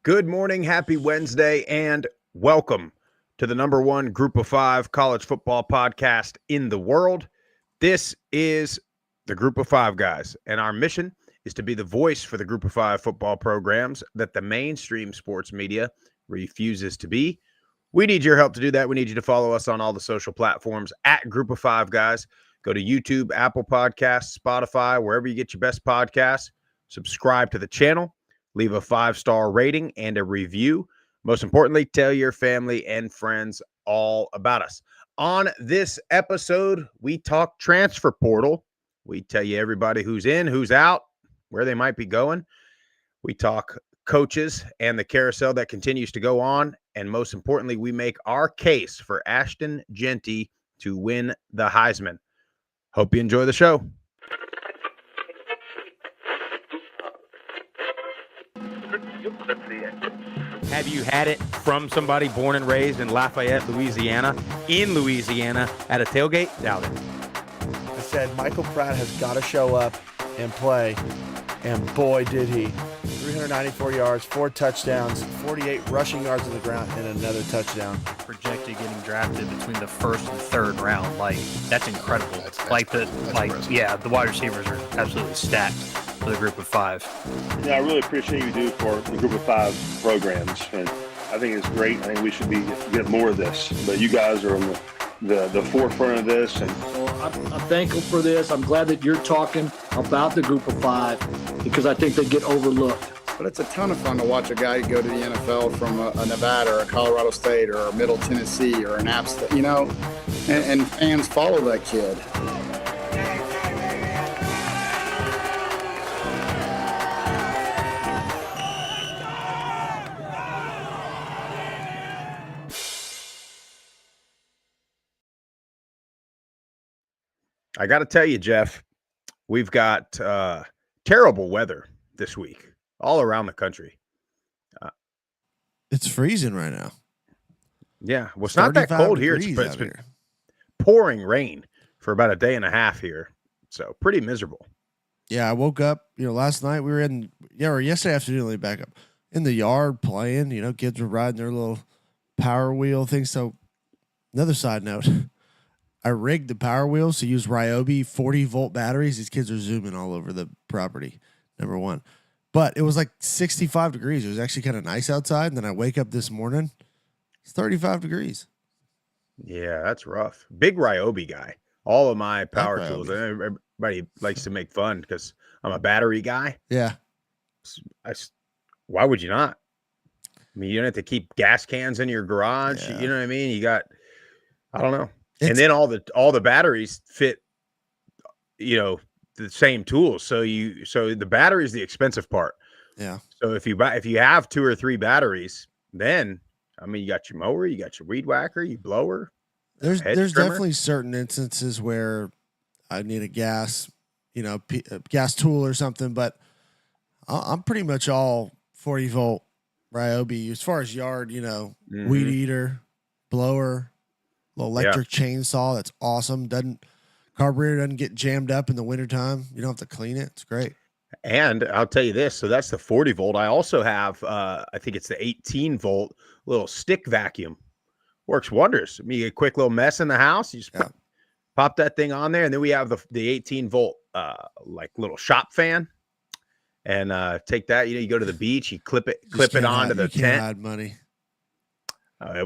Good morning, happy Wednesday, and welcome to the number one Group of Five college football podcast in the world. This is the Group of Five guys, and our mission is to be the voice for the Group of Five football programs that the mainstream sports media refuses to be. We need your help to do that. We need you to follow us on all the social platforms at Group of Five guys. Go to YouTube, Apple Podcasts, Spotify, wherever you get your best podcasts. Subscribe to the channel. Leave a 5-star rating and a review. Most importantly, tell your family and friends all about us. On this episode, we talk transfer portal. We tell you everybody who's in, who's out, where they might be going. We talk coaches and the carousel that continues to go on. And most importantly, we make our case for Ashton Jeanty to win the Heisman. Hope you enjoy the show. Have you had it from somebody born and raised in Lafayette, Louisiana, at a tailgate? Doubt it. I said, Michael Pratt has got to show up and play, and boy, did he. 394 yards, 4 touchdowns, 48 rushing yards on the ground, and another touchdown. Projected getting drafted between the first and third round. Like, that's incredible. The wide receivers are absolutely stacked for the Group of Five. Yeah, I really appreciate you do for the Group of Five programs, and I think it's great. I think we should get more of this. But you guys are on the forefront of this, and so I'm thankful for this. I'm glad that you're talking about the Group of Five because I think they get overlooked. But it's a ton of fun to watch a guy go to the NFL from a Nevada or a Colorado State or a Middle Tennessee or an App State, and fans follow that kid. I got to tell you, Jeff, we've got terrible weather this week all around the country. It's freezing right now. Yeah, well, it's not that cold here. It's been pouring rain for about a day and a half here, so pretty miserable. Yeah, I woke up, last night we were or yesterday afternoon, let me back up, in the yard playing, kids were riding their little power wheel thing. So another side note, I rigged the power wheels to use Ryobi 40-volt batteries. These kids are zooming all over the property, number one. But it was like 65 degrees. It was actually kind of nice outside. And then I wake up this morning, it's 35 degrees. Yeah, that's rough. Big Ryobi guy. All of my power tools. Everybody likes to make fun because I'm a battery guy. Yeah. Why would you not? I mean, you don't have to keep gas cans in your garage. Yeah. You know what I mean? You got, I don't know. And then all the batteries fit, the same tools. So the battery is the expensive part. Yeah. So if you have 2 or 3 batteries, then you got your mower, you got your weed whacker, your blower. There's definitely certain instances where I need a gas, gas tool or something, but I'm pretty much all 40-volt Ryobi as far as yard, weed eater, blower, little electric chainsaw. That's awesome. Carburetor doesn't get jammed up in the wintertime. You don't have to clean it. It's great. And I'll tell you this. So that's the 40-volt. I also have, I think it's the 18-volt little stick vacuum. Works wonders. You get a quick little mess in the house. You just pop that thing on there. And then we have the 18-volt, like little shop fan. And take that, you go to the beach, you clip it onto the tent. You can't hide money.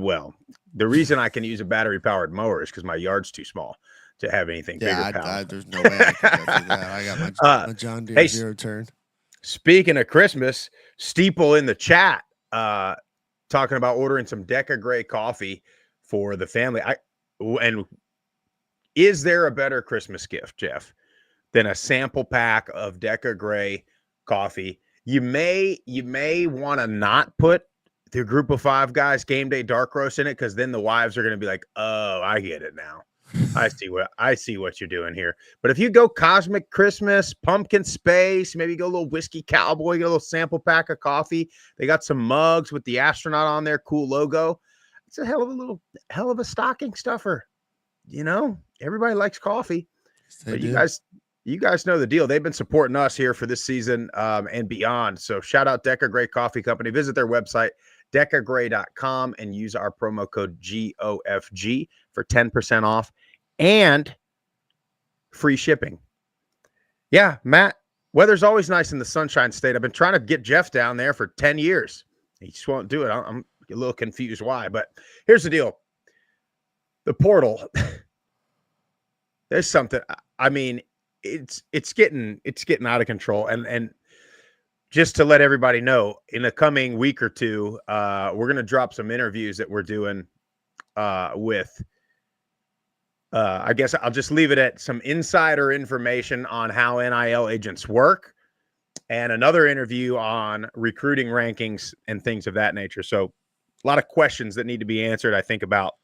Well, the reason I can use a battery-powered mower is because my yard's too small to have anything bigger power. There's no way I can go through that. I got my John Deere zero turn. Speaking of Christmas, Steeple in the chat talking about ordering some Deca Gray coffee for the family. And is there a better Christmas gift, Jeff, than a sample pack of Deca Gray coffee? You may want to not put the Group of Five guys game day dark roast in it, because then the wives are going to be like, oh, I get it now. I see what you're doing here. But if you go Cosmic Christmas, Pumpkin Space, maybe go a little Whiskey Cowboy, get a little sample pack of coffee. They got some mugs with the astronaut on there, cool logo. It's a hell of a stocking stuffer. Everybody likes coffee. But you guys you guys know the deal. They've been supporting us here for this season and beyond. So shout out Deca Gray Coffee Company. Visit their website, decagray.com, and use our promo code GOFG for 10% off and free shipping. Yeah, Matt, weather's always nice in the Sunshine State. I've been trying to get Jeff down there for 10 years. He just won't do it. I'm a little confused why, but here's the deal. The portal, there's something. I mean, it's getting out of control. And just to let everybody know, in the coming week or two, we're going to drop some interviews that we're doing with, I guess I'll just leave it at some insider information on how NIL agents work and another interview on recruiting rankings and things of that nature. So a lot of questions that need to be answered, I think, about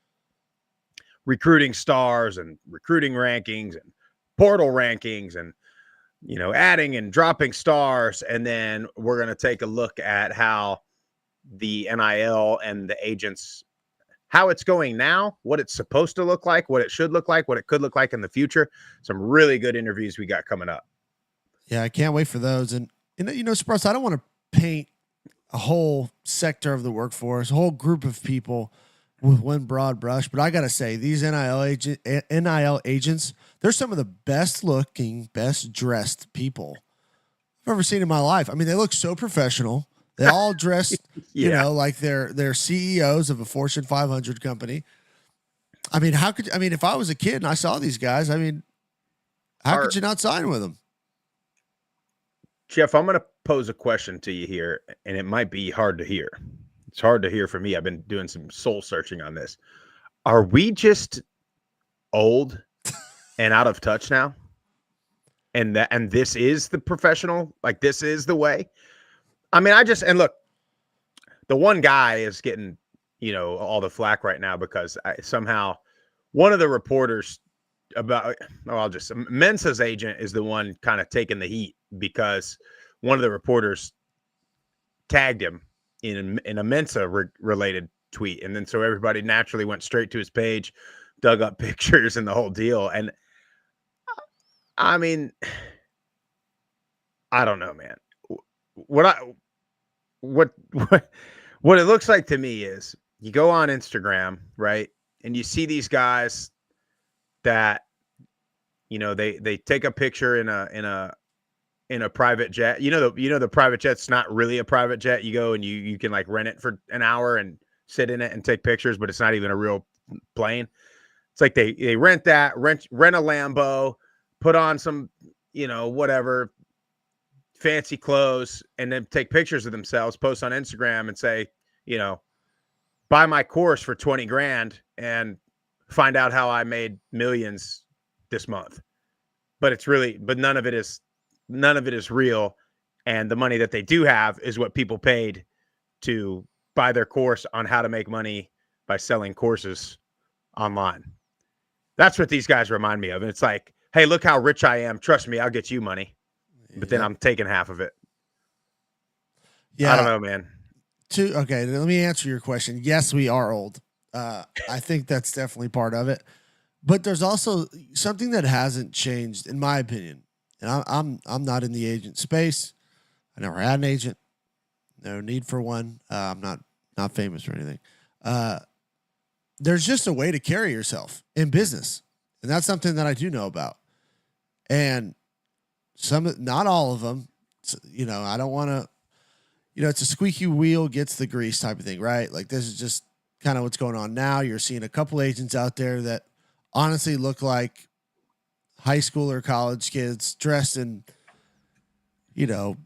recruiting stars and recruiting rankings and portal rankings and, you know, adding and dropping stars. And then we're going to take a look at how the NIL and the agents, how it's going now, what it's supposed to look like, what it should look like, what it could look like in the future. Some really good interviews we got coming up. Yeah, I can't wait for those. And you know, Sprouse, I don't want to paint a whole sector of the workforce, a whole group of people with one broad brush, but I got to say, these NIL agents, they're some of the best looking, best dressed people I've ever seen in my life. I mean, they look so professional. They all dress, Yeah. you know, like they're CEOs of a Fortune 500 company. I mean, if I was a kid and I saw these guys, I mean, how could you not sign with them? Jeff, I'm going to pose a question to you here, and it might be hard to hear. It's hard to hear for me. I've been doing some soul searching on this. Are we just old and out of touch now? And this is the professional, like this is the way? I mean, and look, the one guy is getting, you know, all the flack right now because somehow one of the reporters Mensa's agent is the one kind of taking the heat because one of the reporters tagged him in a Mensa related tweet. And then so everybody naturally went straight to his page, dug up pictures and the whole deal. And I mean, I don't know, man. What it looks like to me is you go on Instagram, right? And you see these guys that, you know, they take a picture in a private jet. You know the private jet's not really a private jet. You go and you can like rent it for an hour and sit in it and take pictures, but it's not even a real plane. It's like they rent a Lambo, put on some, you know, whatever fancy clothes, and then take pictures of themselves, post on Instagram and say, you know, buy my course for 20 grand and find out how I made millions this month. But none of it is real. And the money that they do have is what people paid to buy their course on how to make money by selling courses online. That's what these guys remind me of. And it's like, hey, look how rich I am. Trust me, I'll get you money. But then I'm taking half of it. Yeah. I don't know, man. Okay, let me answer your question. Yes, we are old. I think that's definitely part of it. But there's also something that hasn't changed, in my opinion. And I'm not in the agent space. I never had an agent. No need for one. I'm not famous or anything. There's just a way to carry yourself in business. And that's something that I do know about. And not all of them, you know, I don't want to, you know, it's a squeaky wheel gets the grease type of thing, right? Like this is just kind of what's going on now. You're seeing a couple agents out there that honestly look like high school or college kids dressed in, you know,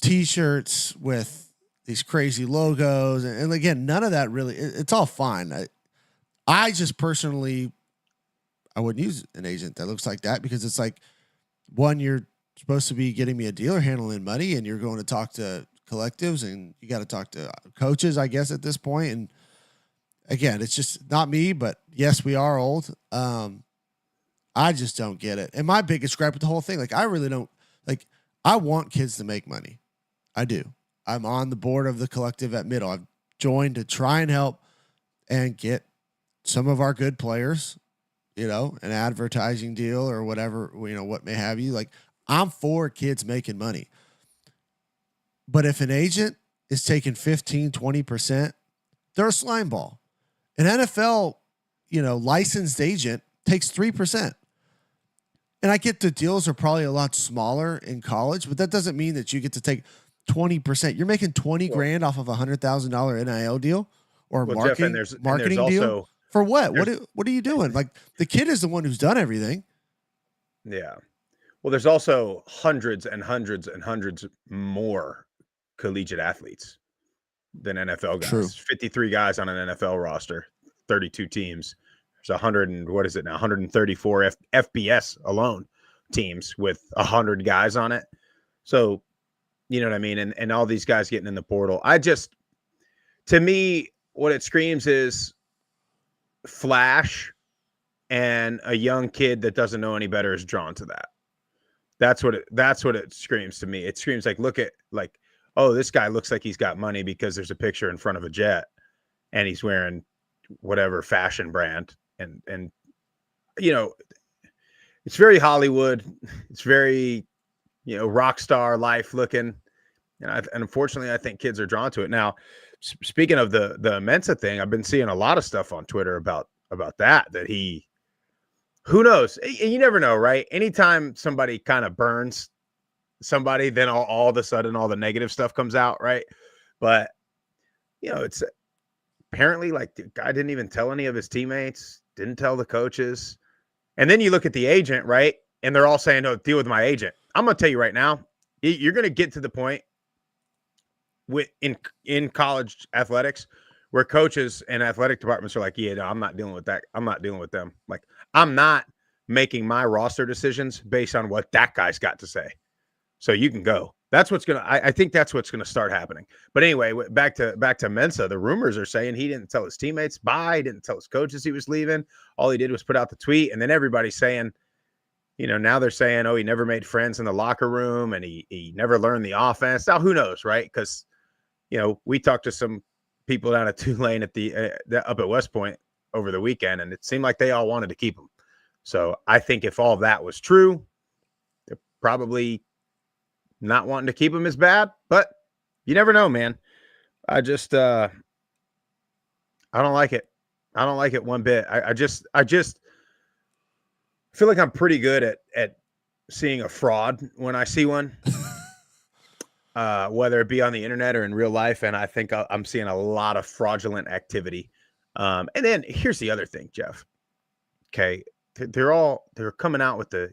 t-shirts with these crazy logos. And again, none of that really, it's all fine. I just personally, I wouldn't use an agent that looks like that because it's like, one, you're supposed to be getting me a dealer handling money and you're going to talk to collectives and you got to talk to coaches, I guess, at this point. And again, it's just not me, but yes, we are old. I just don't get it. And my biggest gripe with the whole thing, like, I really don't, like, I want kids to make money. I do. I'm on the board of the collective at Middle. I've joined to try and help and get some of our good players, you know, an advertising deal or whatever, you know, what may have you. Like, I'm for kids making money. But if an agent is taking 15, 20%, they're a slime ball. An NFL, licensed agent takes 3%. And I get the deals are probably a lot smaller in college, but that doesn't mean that you get to take 20%. You're making 20 grand off of a $100,000 NIL deal or marketing deal for what? What are you doing? Like, the kid is the one who's done everything. Yeah. Well, there's also hundreds and hundreds and hundreds more collegiate athletes than NFL guys. True. 53 guys on an NFL roster, 32 teams. There's 100 and what is it now? 134 FBS alone teams with 100 guys on it. So, you know what I mean? And all these guys getting in the portal. To me, what it screams is flash, and a young kid that doesn't know any better is drawn to that. That's what it screams to me. It screams like, oh, this guy looks like he's got money because there's a picture in front of a jet and he's wearing whatever fashion brand. And it's very Hollywood. It's very, rock star life looking. And unfortunately, I think kids are drawn to it. Now, speaking of the Mensa thing, I've been seeing a lot of stuff on Twitter about that who knows? You never know, right? Anytime somebody kind of burns somebody, then all of a sudden all the negative stuff comes out, right? But it's apparently like the guy didn't even tell any of his teammates, didn't tell the coaches. And then you look at the agent, right? And they're all saying, "No, deal with my agent." I'm going to tell you right now, you're going to get to the point in college athletics where coaches and athletic departments are like, "Yeah, no, I'm not dealing with that. I'm not dealing with them. Like, I'm not making my roster decisions based on what that guy's got to say. So you can go." That's what's going to, I think that's what's going to start happening. But anyway, back to Mensa, the rumors are saying he didn't tell his teammates bye. He didn't tell his coaches he was leaving. All he did was put out the tweet. And then everybody's saying, now they're saying, oh, he never made friends in the locker room and he never learned the offense. Now, who knows, right? Because, we talked to some people down at Tulane at up at West Point over the weekend, and it seemed like they all wanted to keep him. So I think if all of that was true, they're probably not wanting to keep him is bad, but you never know, man. I just, I don't like it. I don't like it one bit. I just feel like I'm pretty good at seeing a fraud when I see one, whether it be on the internet or in real life. And I think I'm seeing a lot of fraudulent activity. And then here's the other thing, Jeff. Okay. They're coming out with the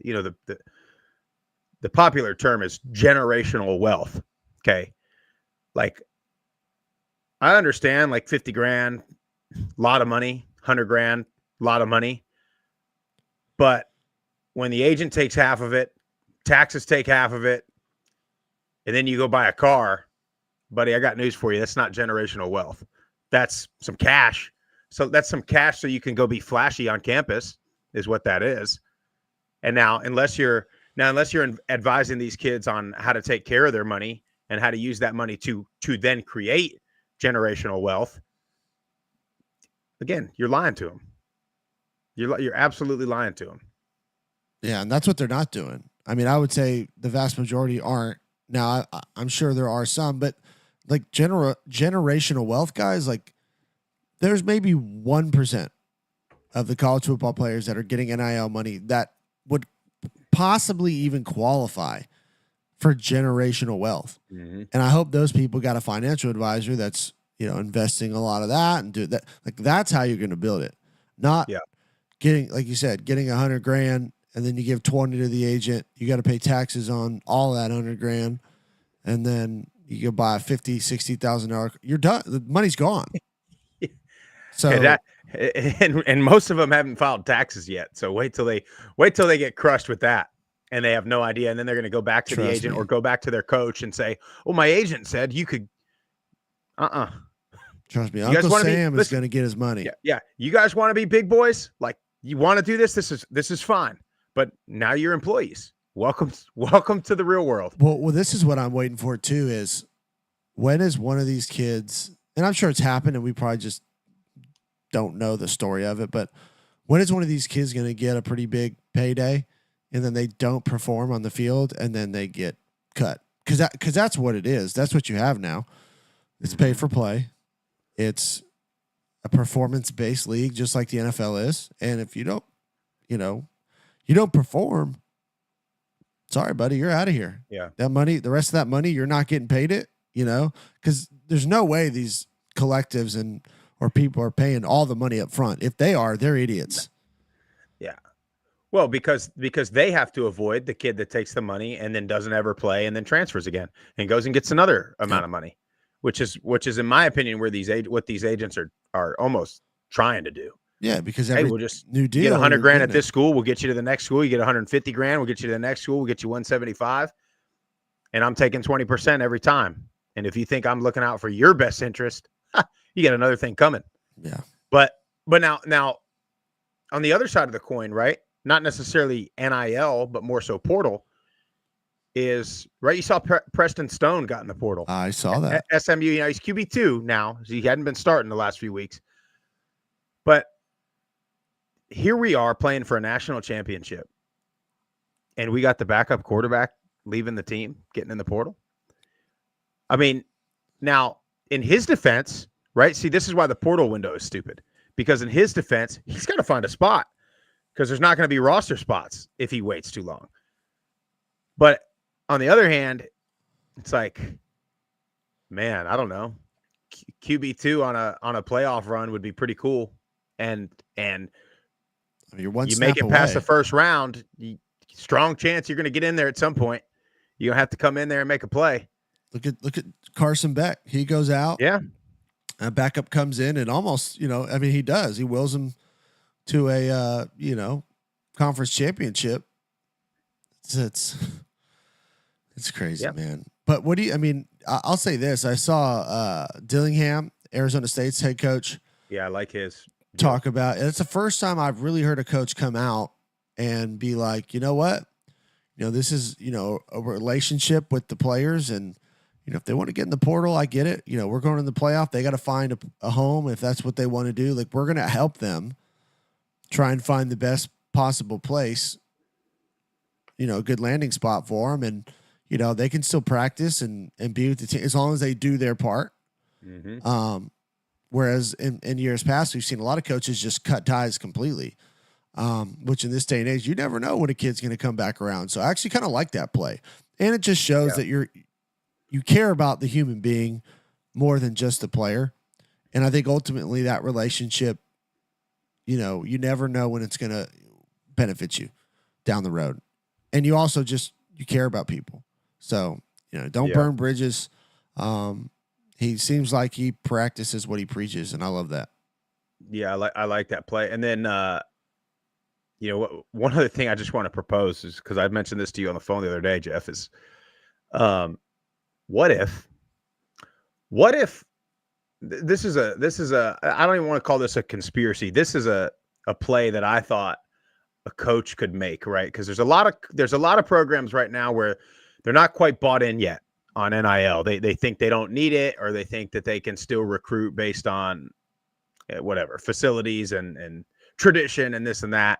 popular term is generational wealth. Okay. Like, I understand like 50 grand, a lot of money, 100 grand, a lot of money. But when the agent takes half of it, taxes take half of it, and then you go buy a car, buddy, I got news for you. That's not generational wealth. That's some cash. So that's some cash so you can go be flashy on campus is what that is. And now, unless you're advising these kids on how to take care of their money and how to use that money to then create generational wealth, again, you're lying to them. You're absolutely lying to them. Yeah, and that's what they're not doing. I mean, I would say the vast majority aren't. Now, I'm sure there are some, but like generational wealth guys, like there's maybe 1% of the college football players that are getting NIL money that would possibly even qualify for generational wealth. Mm-hmm. And I hope those people got a financial advisor that's, investing a lot of that and do that. Like, that's how you're going to build it. Not getting, like you said, getting 100 grand and then you give 20 to the agent. You got to pay taxes on all that 100 grand. And then you go buy a $50,000-$60,000. You're done. The money's gone. So and most of them haven't filed taxes yet. So wait till they get crushed with that and they have no idea. And then they're going to go back to the agent or go back to their coach and say, "Oh, my agent said you could." Trust me, Uncle Sam is going to get his money. Yeah. You guys want to be big boys? Like, you want to do this? This is fine. But now you're employees. Welcome to the real world. Well, this is what I'm waiting for too. Is when is one of these kids? And I'm sure it's happened, and we probably just don't know the story of it. But when is one of these kids going to get a pretty big payday and then they don't perform on the field, and then they get cut. Because that's what it is. That's what you have now. It's pay for play. It's a performance-based league, just like the NFL is. And if you don't, you don't perform, sorry, buddy, you're out of here. Yeah. That money, the rest of that money, you're not getting paid it, because there's no way these collectives or people are paying all the money up front. If they are, they're idiots. Yeah. Well, because they have to avoid the kid that takes the money and then doesn't ever play and then transfers again and goes and gets another amount of money, which is in my opinion where what these agents are almost trying to do. Yeah, because we'll just new deal, get $100,000 at this school, we'll get you to the next school. You get $150,000, we'll get you to the next school, we'll get you $175,000, and I'm taking 20% every time. And if you think I'm looking out for your best interest, you got another thing coming. Yeah. But now on the other side of the coin, right? Not necessarily NIL, but more so portal is right. You saw Preston Stone got in the portal. I saw that. SMU, he's QB2 now. So he hadn't been starting the last few weeks. But here we are playing for a national championship. And we got the backup quarterback leaving the team, getting in the portal. I mean, now in his defense, right? See, this is why the portal window is stupid. Because in his defense, he's got to find a spot because there's not going to be roster spots if he waits too long. But on the other hand, it's like, man, I don't know. QB2 on a playoff run would be pretty cool. And you're one you snap make it away. past the first round, strong chance you're going to get in there at some point. You're going to have to come in there and make a play. Look at Carson Beck. He goes out. Yeah. Backup comes in and almost, he does. He wills him to a, conference championship. It's crazy, man. But I'll say this. I saw Dillingham, Arizona State's head coach. Yeah, I like his. Talk about it. It's the first time I've really heard a coach come out and be like, you know what? This is, a relationship with the players, and if they want to get in the portal, I get it. We're going in the playoff. They got to find a home if that's what they want to do. Like, we're going to help them try and find the best possible place, a good landing spot for them. And, they can still practice and be with the team as long as they do their part. Mm-hmm. Whereas in years past, we've seen a lot of coaches just cut ties completely, which in this day and age, you never know when a kid's going to come back around. So I actually kind of like that play. And it just shows that you care about the human being more than just the player. And I think ultimately that relationship, you never know when it's going to benefit you down the road. And you also you care about people. So, don't burn bridges. He seems like he practices what he preaches, and I love that. Yeah, I like that play. And then, one other thing I just want to propose is, because I mentioned this to you on the phone the other day, Jeff, is what if this is a I don't even want to call this a conspiracy. This is a play that I thought a coach could make, right? Because there's a lot of programs right now where they're not quite bought in yet on NIL. They think they don't need it, or they think that they can still recruit based on whatever facilities and tradition and this and that.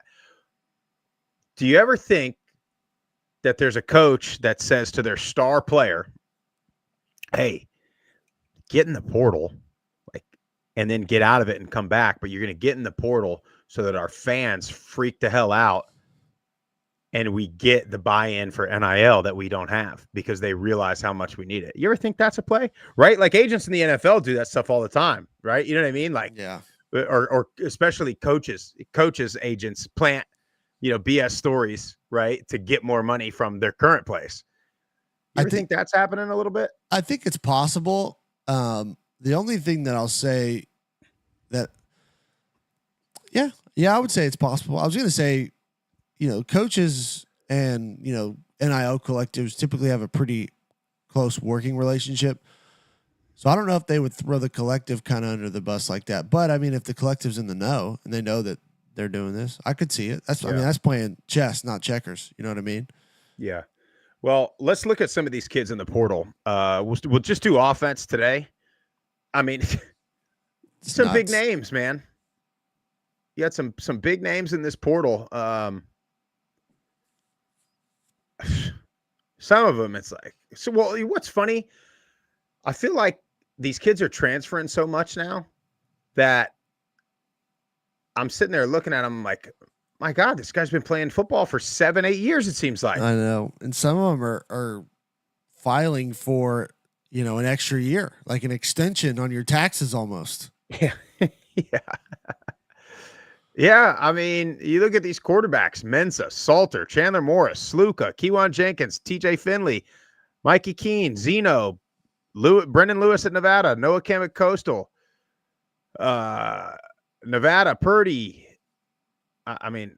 Do you ever think that there's a coach that says to their star player, hey, get in the portal, and then get out of it and come back, but you're going to get in the portal so that our fans freak the hell out and we get the buy-in for NIL that we don't have because they realize how much we need it. You ever think that's a play? Right? Like agents in the NFL do that stuff all the time, right? You know what I mean? Like, yeah. Or especially coaches, agents plant, BS stories, right, to get more money from their current place. I think that's happening a little bit. I think it's possible. The only thing that I'll say that, I would say it's possible. I was going to say, coaches and, NIL collectives typically have a pretty close working relationship. So I don't know if they would throw the collective kind of under the bus like that. But I mean, if the collective's in the know and they know that they're doing this, I could see it. I mean, that's playing chess, not checkers. You know what I mean? Yeah. Well, let's look at some of these kids in the portal. We'll just do offense today. I mean, some big names, man. You had some big names in this portal. Some of them, it's like, so, well, what's funny, I feel like these kids are transferring so much now that I'm sitting there looking at them like, my God, this guy's been playing football for 7-8 years, it seems like. I know. And some of them are filing for, an extra year, like an extension on your taxes almost. Yeah. Yeah. Yeah. I mean, you look at these quarterbacks: Mensa, Salter, Chandler Morris, Sluka, Kewan Jenkins, TJ Finley, Mikey Keene, Zeno, Brendan Lewis at Nevada, Noah Kim at Coastal, Nevada, Purdy. I mean,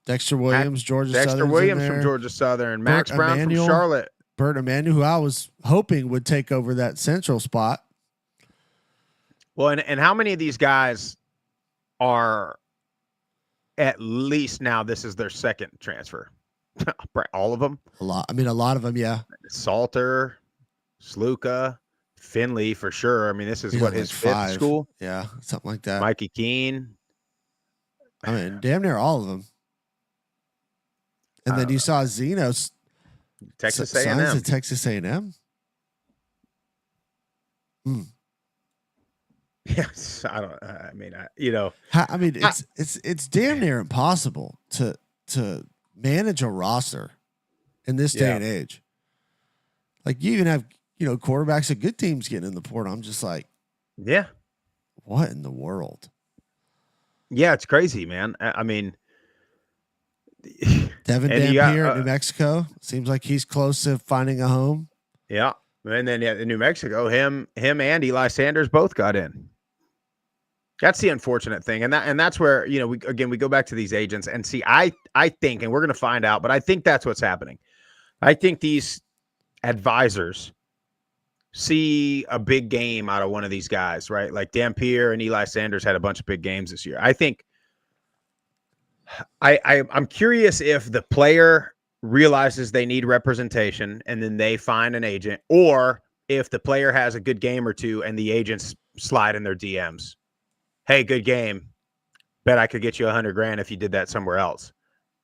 Dexter Williams, Georgia Dexter Southern's Williams in there. from Georgia Southern, Max Bert Brown Emanuel. from Charlotte. Bert Emanuel, who I was hoping would take over that central spot. Well, and how many of these guys are at least now this is their second transfer? All of them? A lot. I mean, a lot of them, yeah. Salter, Sluka, Finley for sure. I mean, this is He's what on his like fifth 5. school. Yeah, something like that. Mikey Keene. I mean, damn near all of them. And then you saw Zeno's Texas sons A&M. at Texas A&M. Yes, I don't. I mean, it's damn near impossible to manage a roster in this day and age. Like you even have quarterbacks of good teams getting in the portal. I'm just like, yeah, what in the world? Yeah, it's crazy, man. I mean, Devin and Dampier at New Mexico seems like he's close to finding a home. Yeah, and then in New Mexico, him and Eli Sanders both got in. That's the unfortunate thing, and that's where we go back to these agents and see. I think, and we're going to find out, but I think that's what's happening. I think these advisors see a big game out of one of these guys, right? Like Dampier and Eli Sanders had a bunch of big games this year. I think I'm curious if the player realizes they need representation and then they find an agent, or if the player has a good game or two and the agents slide in their DMs. Hey, good game. Bet I could get you $100,000 if you did that somewhere else.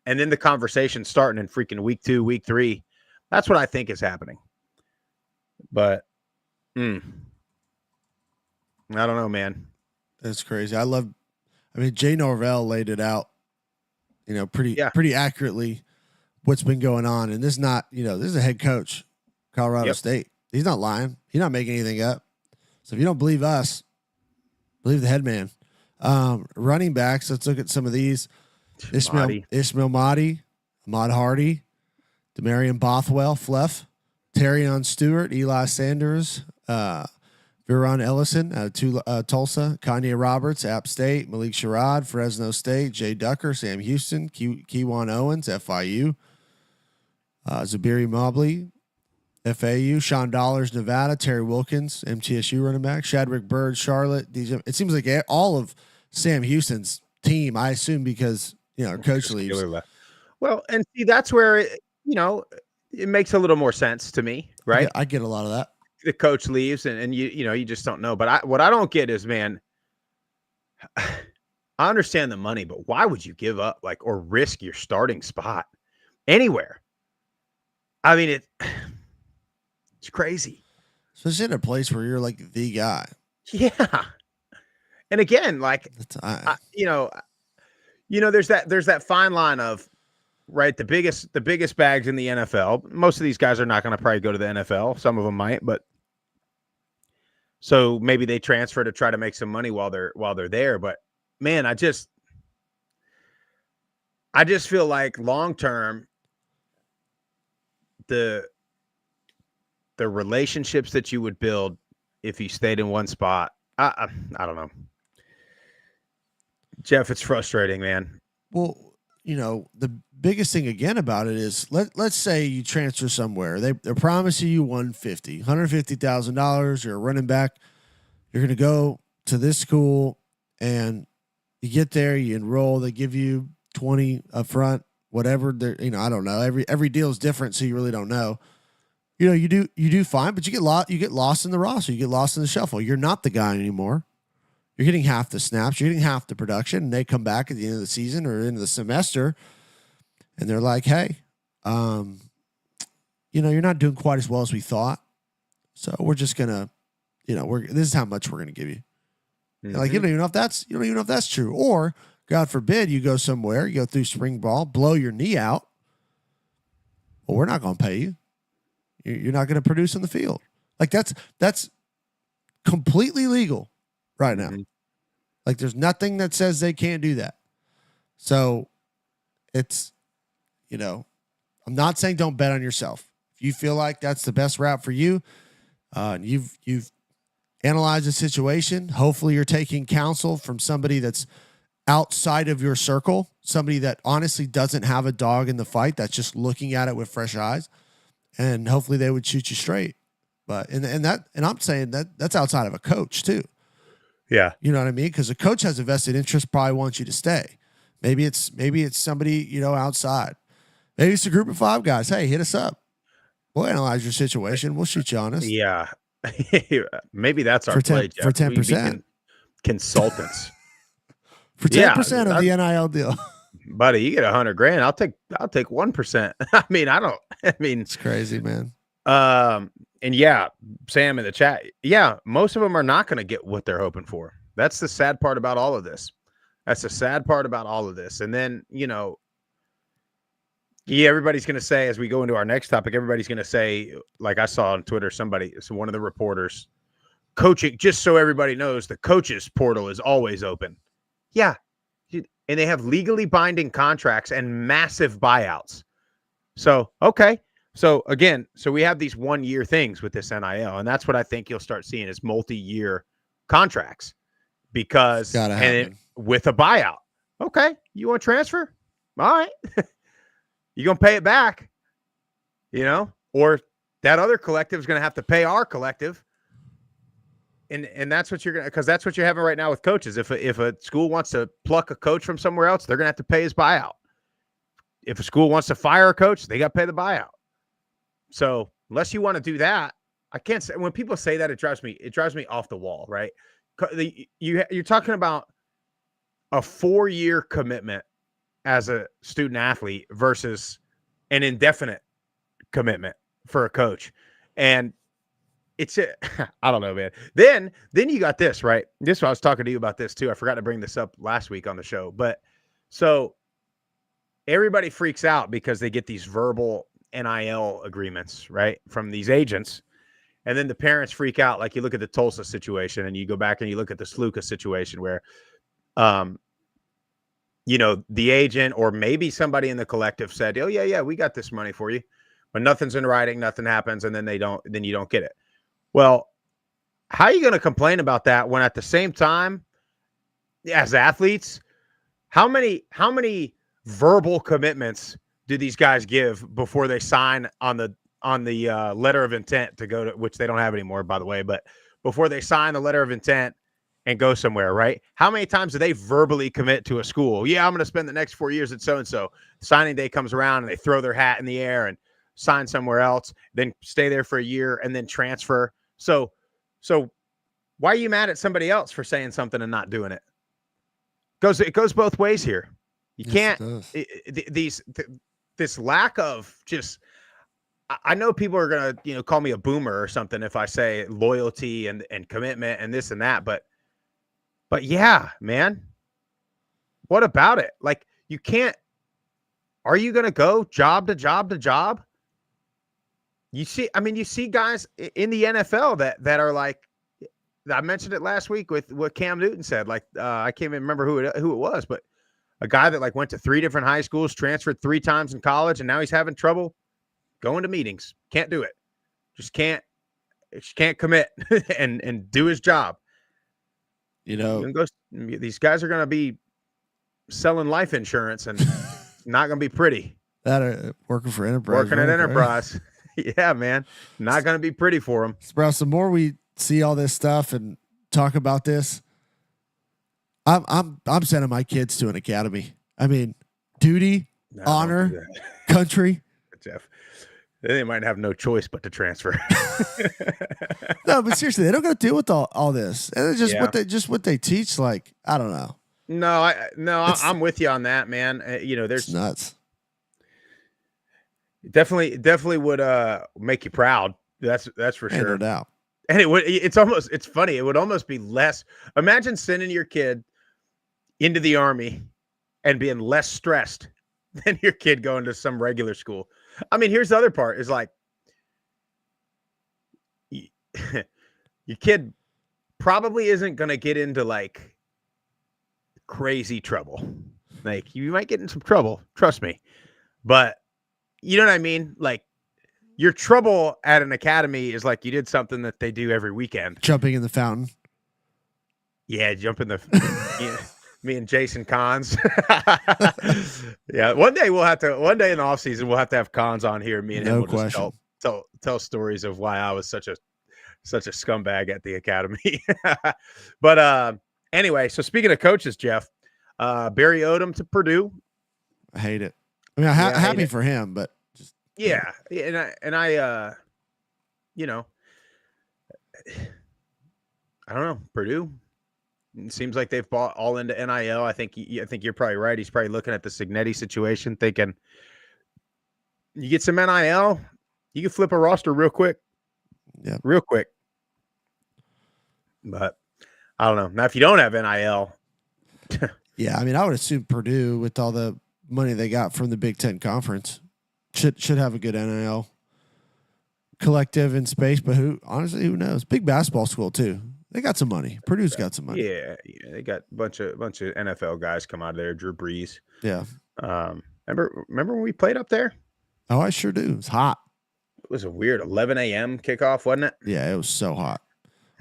And then the conversation starting in freaking week 2, week 3. That's what I think is happening. But I don't know, man. That's crazy. Jay Norvell laid it out, pretty accurately what's been going on. And this is not, this is a head coach, Colorado State. He's not lying. He's not making anything up. So if you don't believe us, believe the head man. Running backs, let's look at some of these. Ismail Mahdi, Ahmad Hardy, Demarion Bothwell, Fluff, Terrion Stewart, Eli Sanders, Viron Ellison out of Tulsa, Kanye Roberts, App State, Malik Sherrod, Fresno State, Jay Ducker, Sam Houston, Kewan Owens, FIU, Zabiri Mobley, FAU, Sean Dollars, Nevada, Terry Wilkins, MTSU running back, Shadrick Bird, Charlotte. It seems like all of Sam Houston's team, I assume, because our coach leaves. Well, and see, that's where it makes a little more sense to me, right? I get a lot of that. The coach leaves, and you just don't know. But what I don't get is, man, I understand the money, but why would you give up or risk your starting spot anywhere? I mean, it's crazy. Especially in a place where you're like the guy. Yeah. And again, there's that fine line of, right, the biggest bags in the NFL. Most of these guys are not going to probably go to the NFL. Some of them might, but so maybe they transfer to try to make some money while they're there. But man, I just feel like long term, the relationships that you would build if you stayed in one spot, I don't know. Jeff, it's frustrating, man. Well, the biggest thing again about it is let's say you transfer somewhere. They're promising you $150,000. You're a running back. You're going to go to this school, and you get there, you enroll. They give you 20 up front, whatever. I don't know. Every deal is different, so you really don't know. You do fine, but you get lost in the roster. You get lost in the shuffle. You're not the guy anymore. You're getting half the snaps. You're getting half the production. And they come back at the end of the season or end of the semester, and they're like, hey, you're not doing quite as well as we thought. So we're just gonna, this is how much we're gonna give you. Mm-hmm. Like you don't even know if that's true. Or God forbid you go somewhere, you go through spring ball, blow your knee out. Well, we're not gonna pay you. You're not gonna produce in the field. Like that's completely legal right now. Mm-hmm. Like there's nothing that says they can't do that. So it's, I'm not saying don't bet on yourself. If you feel like that's the best route for you, and you've analyzed the situation, hopefully you're taking counsel from somebody that's outside of your circle, somebody that honestly doesn't have a dog in the fight, that's just looking at it with fresh eyes, and hopefully they would shoot you straight. But and I'm saying that's outside of a coach too. Yeah. You know what I mean? Because a coach has a vested interest, probably wants you to stay. Maybe it's somebody, outside. Maybe it's a group of 5 guys. Hey, hit us up. We'll analyze your situation. We'll shoot you honest. Yeah. Maybe that's our For play, 10%. Jeff. For 10%. Consultants. For 10% of the NIL deal. Buddy, you get $100,000. I'll take 1%. It's crazy, man. And yeah, Sam in the chat. Yeah, most of them are not going to get what they're hoping for. That's the sad part about all of this. And then, everybody's going to say, as we go into our next topic, everybody's going to say, like I saw on Twitter, one of the reporters, coaching, just so everybody knows, the coaches portal is always open. Yeah. And they have legally binding contracts and massive buyouts. So, okay. So again, we have these 1-year things with this NIL, and that's what I think you'll start seeing is multi-year contracts because with a buyout. Okay. You want to transfer? All right. You're going to pay it back, or that other collective is going to have to pay our collective. And that's what you're going to, because that's what you're having right now with coaches. If a school wants to pluck a coach from somewhere else, they're going to have to pay his buyout. If a school wants to fire a coach, they got to pay the buyout. So unless you want to do that, I can't say, when people say that, it drives me off the wall, right? You're talking about a 4-year commitment as a student athlete versus an indefinite commitment for a coach. And I don't know, man. Then you got this, right? I was talking to you about this too. I forgot to bring this up last week on the show, but so everybody freaks out because they get these verbal NIL agreements, right, from these agents. And then the parents freak out. Like you look at the Tulsa situation and you go back and you look at the Sluka situation where, the agent or maybe somebody in the collective said, oh yeah, we got this money for you, but nothing's in writing, nothing happens. And then you don't get it. Well, how are you going to complain about that when at the same time as athletes, how many verbal commitments do these guys give before they sign on the letter of intent to go to, which they don't have anymore, by the way, but before they sign the letter of intent and go somewhere, right? How many times do they verbally commit to a school? Yeah, I'm going to spend the next 4 years at so-and-so. Signing day comes around and they throw their hat in the air and sign somewhere else, then stay there for a year and then transfer. So why are you mad at somebody else for saying something and not doing it? It goes both ways here. You can't, this lack of just, I know people are going to, call me a boomer or something if I say loyalty and commitment and this and that, but yeah, man, what about it? Like you can't, are you going to go job to job to job? You see guys in the NFL that are like, I mentioned it last week with what Cam Newton said. Like, I can't even remember who it was, but a guy that like went to 3 different high schools, transferred 3 times in college, and now he's having trouble going to meetings. Can't do it. Just can't commit and do his job. These guys are going to be selling life insurance and not going to be pretty. That are working for Enterprise. Working at Enterprise. Yeah, man. Not going to be pretty for them. Bro, the more we see all this stuff and talk about this, I'm sending my kids to an academy. I mean, duty, honor, country. Jeff, they might have no choice but to transfer. No, but seriously, they don't got to deal with all this. And it's just what they teach. Like, I don't know. No, I'm with you on that, man. There's it's nuts. Definitely would make you proud. That's for Ain't no sure. doubt. And it's funny. It would almost be less. Imagine sending your kid into the Army and being less stressed than your kid going to some regular school. I mean, here's the other part is like your kid probably isn't going to get into like crazy trouble. Like you might get in some trouble, trust me. But you know what I mean? Like your trouble at an academy is like you did something that they do every weekend. Jumping in the fountain. Yeah, jump in the me and Jason Cons. Yeah, one day in the off season we'll have to have Cons on here. Me and him will just tell stories of why I was such a scumbag at the academy. But anyway, so speaking of coaches, Jeff, Barry Odom to Purdue. I hate it. I mean, I'm happy for him, but just yeah, and I you know, I don't know, Purdue. It seems like they've bought all into NIL. I think you're probably right. He's probably looking at the Signetti situation, thinking you get some NIL, you can flip a roster real quick. Yeah, real quick. But I don't know. Now, if you don't have NIL, yeah, I mean, I would assume Purdue, with all the money they got from the Big Ten Conference, should have a good NIL collective in space. But who knows? Big basketball school too. They got some money. Purdue's got some money. Yeah, they got a bunch of NFL guys come out of there. Drew Brees. Yeah. Remember when we played up there? Oh, I sure do. It's hot. It was a weird 11 a.m. kickoff, wasn't it? Yeah, it was so hot.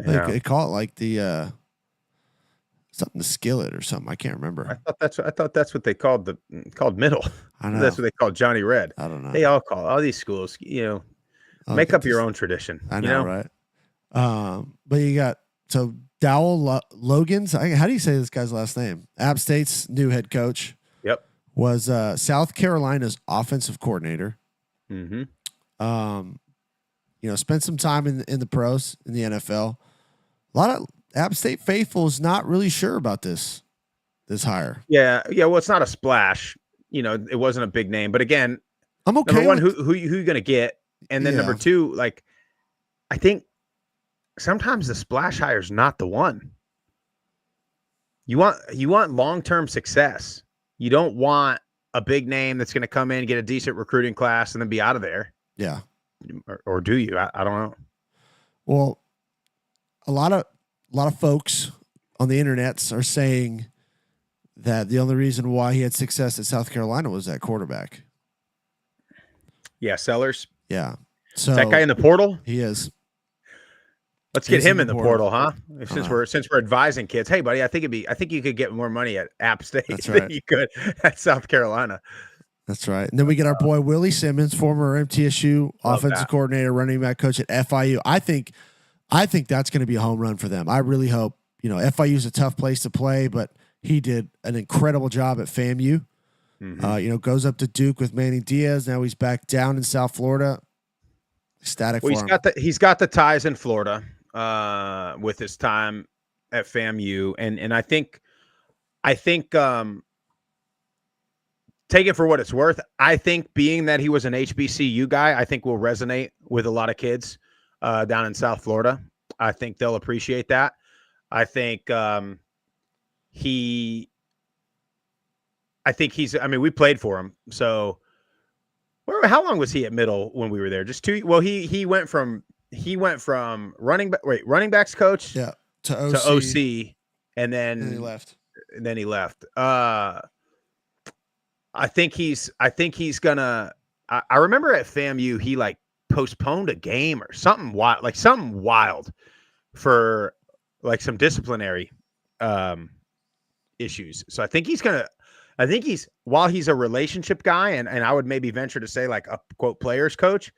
Yeah. They call it like the something the skillet or something. I can't remember. I thought that's what they called middle. I know. That's what they called Johnny Red. I don't know. They all these schools, make up your own tradition. I know, right? But you got Dowell Logans. How do you say this guy's last name? App State's new head coach. Yep. Was South Carolina's offensive coordinator. Mm-hmm. Spent some time in the pros in the NFL. A lot of App State faithful is not really sure about this hire. Yeah. Well, it's not a splash. It wasn't a big name, but again, I'm okay. Number one, who you gonna get, and then number two, like, I think sometimes the splash hire is not the one. You want long-term success. You don't want a big name that's going to come in, get a decent recruiting class, and then be out of there. Yeah. Or do you? I don't know. Well, a lot of folks on the internets are saying that the only reason why he had success at South Carolina was that quarterback. Yeah, Sellers. Yeah. So is that guy in the portal? He is. Let's get him in the portal, huh? Since we're advising kids, hey buddy, I think you could get more money at App State than you could at South Carolina. That's right. And then we get our boy Willie Simmons, former MTSU offensive coordinator, running back coach at FIU. I think that's going to be a home run for them. I really hope. FIU is a tough place to play, but he did an incredible job at FAMU. Mm-hmm. Goes up to Duke with Manny Diaz. Now he's back down in South Florida. Ecstatic for him. He's got the ties in Florida with his time at FAMU, and I think take it for what it's worth. I think being that he was an HBCU guy, I think will resonate with a lot of kids down in South Florida. I think they'll appreciate that. I think he's. I mean, we played for him. So, how long was he at middle when we were there? Just 2. Well, he went from running backs coach to OC, and then he left. I think he's gonna. I remember at FAMU he like postponed a game or something wild, for like some disciplinary issues. So I think while he's a relationship guy, and I would maybe venture to say like a quote players coach, I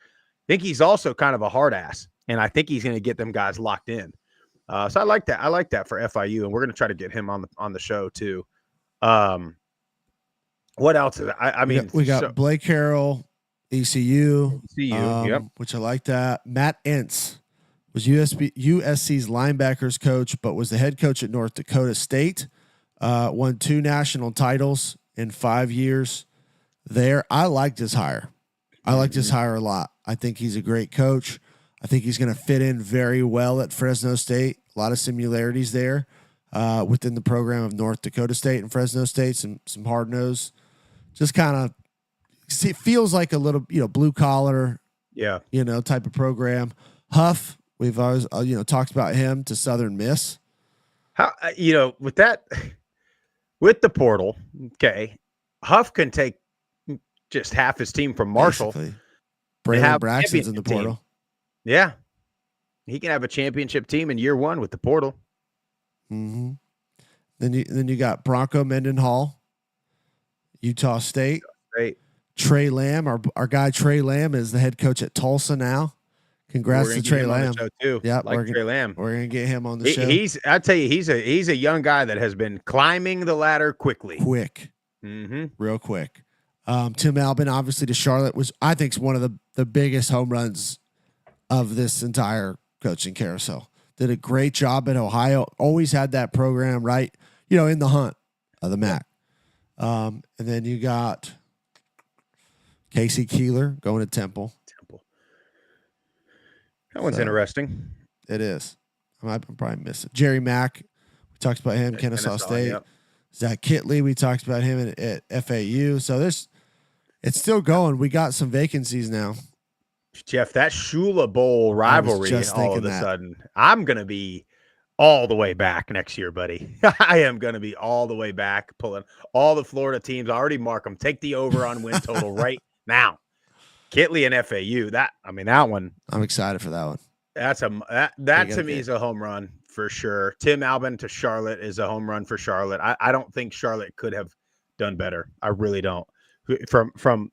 think he's also kind of a hard ass, and I think he's going to get them guys locked in. So I like that. I like that for FIU, and we're going to try to get him on the show too. What else? I mean, we got Blake Harrell, ECU, yep. Which I like that. Matt Entz was USC's linebackers coach, but was the head coach at North Dakota State. Won 2 national titles in 5 years there. I liked his hire. I like this hire a lot. I think he's a great coach. I think he's going to fit in very well at Fresno State. A lot of similarities there within the program of North Dakota State and Fresno State. Some hard nose, just kind of feels like a little blue collar, type of program. Huff, we've always talked about him to Southern Miss. How with the portal, okay, Huff can take just half his team from Marshall. Braylon Braxton's in the portal. Team. Yeah. He can have a championship team in year 1 with the portal. Mm-hmm. Then you got Bronco Mendenhall, Utah State. Great. Trey Lamb, our guy Trey Lamb is the head coach at Tulsa now. Congrats to Trey Lamb. Yeah, Trey Lamb. We're gonna get him on the show. I tell you, he's a young guy that has been climbing the ladder quickly. Real quick. Tim Albin, obviously to Charlotte, was I think one of the biggest home runs of this entire coaching carousel. Did a great job at Ohio. Always had that program right, in the hunt of the MAC. And then you got Casey Keeler going to Temple. That one's interesting. It is. I'm probably missing Jerry Mack. We talked about him, Kennesaw State. Yep. Zach Kitley, we talked about him at FAU. So it's still going. We got some vacancies now. Jeff, that Shula Bowl rivalry all of a sudden, I'm going to be all the way back next year, buddy. I am going to be all the way back, pulling all the Florida teams. I already mark them. Take the over on win total right now. Kitley and FAU. That one. I'm excited for that one. That's that to me is a home run for sure. Tim Albin to Charlotte is a home run for Charlotte. I don't think Charlotte could have done better. I really don't. From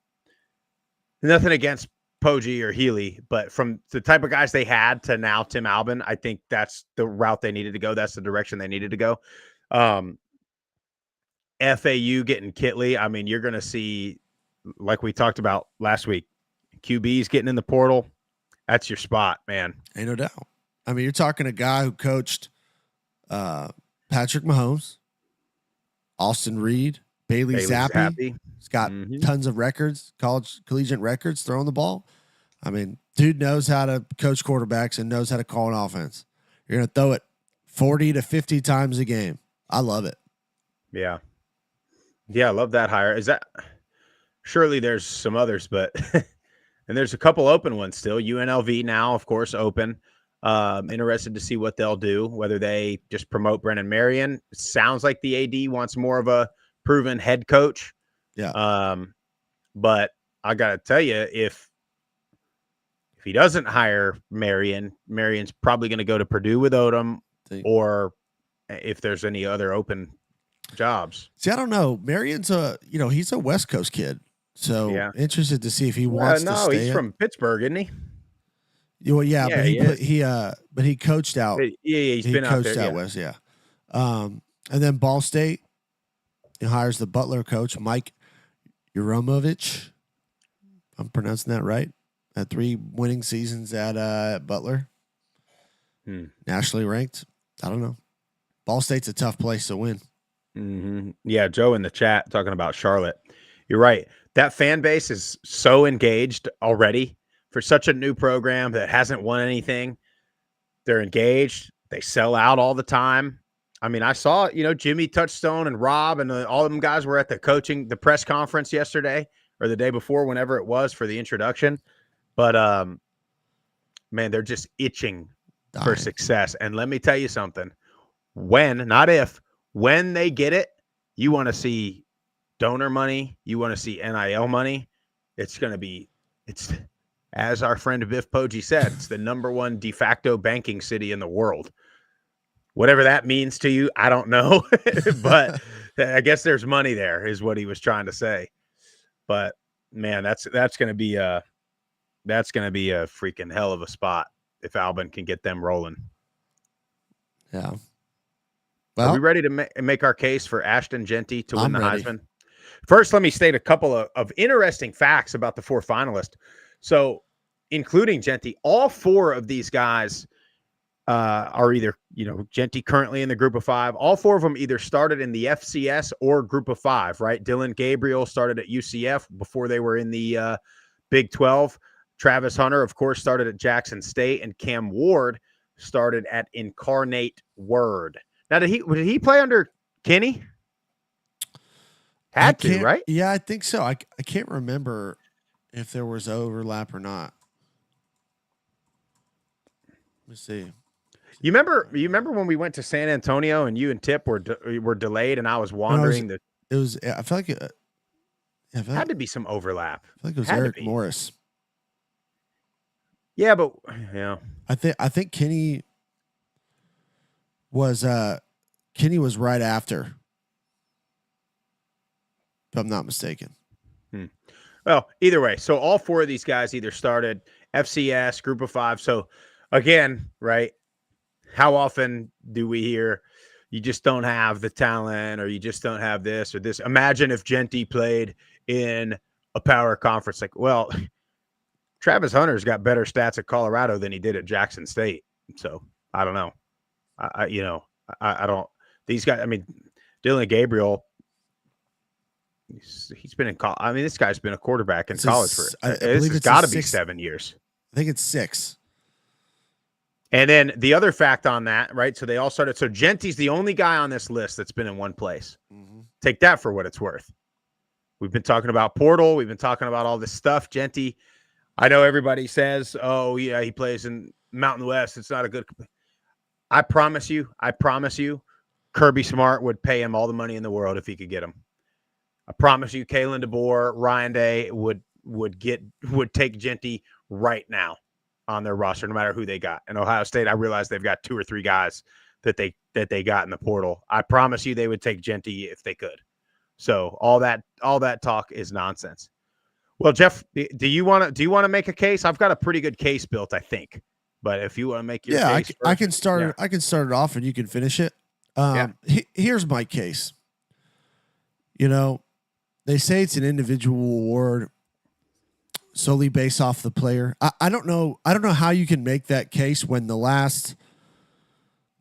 nothing against Poggi or Healy, but from the type of guys they had to now Tim Albin, I think that's the route they needed to go. That's the direction they needed to go. FAU getting Kitley. You're going to see, like we talked about last week, QB's getting in the portal. That's your spot, man. Ain't no doubt. You're talking a guy who coached Patrick Mahomes, Austin Reed, Bailey Zappi. He's got tons of records, collegiate records, throwing the ball. Dude knows how to coach quarterbacks and knows how to call an offense. You're going to throw it 40 to 50 times a game. I love it. Yeah. Yeah, I love that hire. Surely there's some others, but and there's a couple open ones still. UNLV now, of course, open. Interested to see what they'll do, whether they just promote Brennan Marion. It sounds like the AD wants more of a proven head coach. Yeah. But I got to tell you, if he doesn't hire Marion's probably going to go to Purdue with Odom, or if there's any other open jobs. See, I don't know. Marion's he's a West Coast kid. So interested to see if he wants to stay. No, he's from Pittsburgh, isn't he? Well, but he coached out. He's been coached out there, out west. Yeah. And then Ball State, he hires the Butler coach, Mike Uramovich. I'm pronouncing that right. Had 3 winning seasons at Butler. Nationally ranked. I don't know. Ball State's a tough place to win. Mm-hmm. Yeah, Joe in the chat talking about Charlotte. You're right. That fan base is so engaged already for such a new program that hasn't won anything. They're engaged. They sell out all the time. I saw, Jimmy Touchstone and Rob and all of them guys were at the press conference yesterday or the day before, whenever it was, for the introduction. But, man, they're just itching for success. And let me tell you something. When, not if, when they get it, you want to see donor money. You want to see NIL money. It's going to be, as our friend Biff Poggi said, it's the #1 de facto banking city in the world. Whatever that means to you, I don't know. But I guess there's money there is what he was trying to say. But, man, that's going to be a freaking hell of a spot if Albin can get them rolling. Yeah. Well, are we ready to make our case for Ashton Jeanty to win the Heisman? First, let me state a couple of interesting facts about the 4 finalists. So, including Jeanty, all 4 of these guys are either, Jeanty currently in the group of 5. All 4 of them either started in the FCS or group of 5, right? Dylan Gabriel started at UCF before they were in the Big 12, Travis Hunter, of course, started at Jackson State, and Cam Ward started at Incarnate Word. Now, did he play under Kenny? Had to, right? Yeah, I think so. I can't remember if there was overlap or not. Let me see. You remember when we went to San Antonio and you and Tip were delayed and I was wandering? It was. I feel like it had to be some overlap. I feel like it was Eric Morris. Yeah, but yeah, I think Kenny was right after, if I'm not mistaken. Well, either way, so all four of these guys either started FCS, Group of Five. So again, right? How often do we hear you just don't have the talent, or you just don't have this or this? Imagine if Jeanty played in a power conference. Like, well, Travis Hunter's got better stats at Colorado than he did at Jackson State. So I don't know. I don't. These guys. I mean, Dylan Gabriel. He's been in college. I mean, this guy's been a quarterback in college for. This has got to be 7 years. I think it's 6. And then the other fact on that, right? So they all started. So Jeanty's the only guy on this list that's been in one place. Mm-hmm. Take that for what it's worth. We've been talking about portal. We've been talking about all this stuff. Jeanty, I know everybody says, oh, yeah, he plays in Mountain West. It's not a good. I promise you, Kirby Smart would pay him all the money in the world if he could get him. I promise you, Kalen DeBoer, Ryan Day would take Jeanty right now on their roster, no matter who they got. And Ohio State, I realize they've got 2 or 3 guys that they got in the portal. I promise you they would take Jeanty if they could. So all that talk is nonsense. Well, Jeff, do you want to make a case? I've got a pretty good case built, I think. But if you want to make your case first, I can start it. I can start it off and you can finish it. Here's my case. You know, they say it's an individual award solely based off the player. I don't know how you can make that case when the last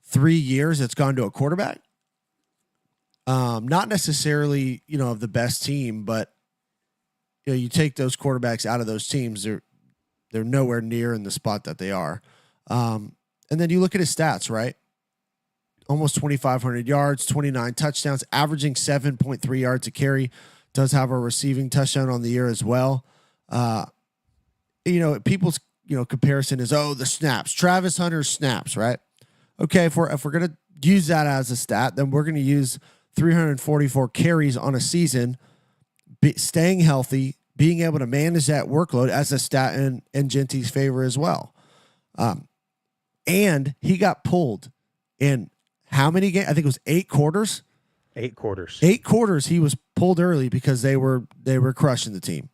3 years it's gone to a quarterback. Not necessarily, of the best team, but you take those quarterbacks out of those teams, they're nowhere near in the spot that they are. And then you look at his stats, right? Almost 2,500 yards, 29 touchdowns, averaging 7.3 yards a carry. Does have a receiving touchdown on the year as well. People's comparison is the snaps, Travis Hunter's snaps, right? Okay, if we're gonna use that as a stat, then we're gonna use 344 carries on a season, staying healthy, being able to manage that workload as a stat in Jeanty's favor as well. And he got pulled in how many games? I think it was 8 quarters. 8 quarters. 8 quarters. He was pulled early because they were crushing the team.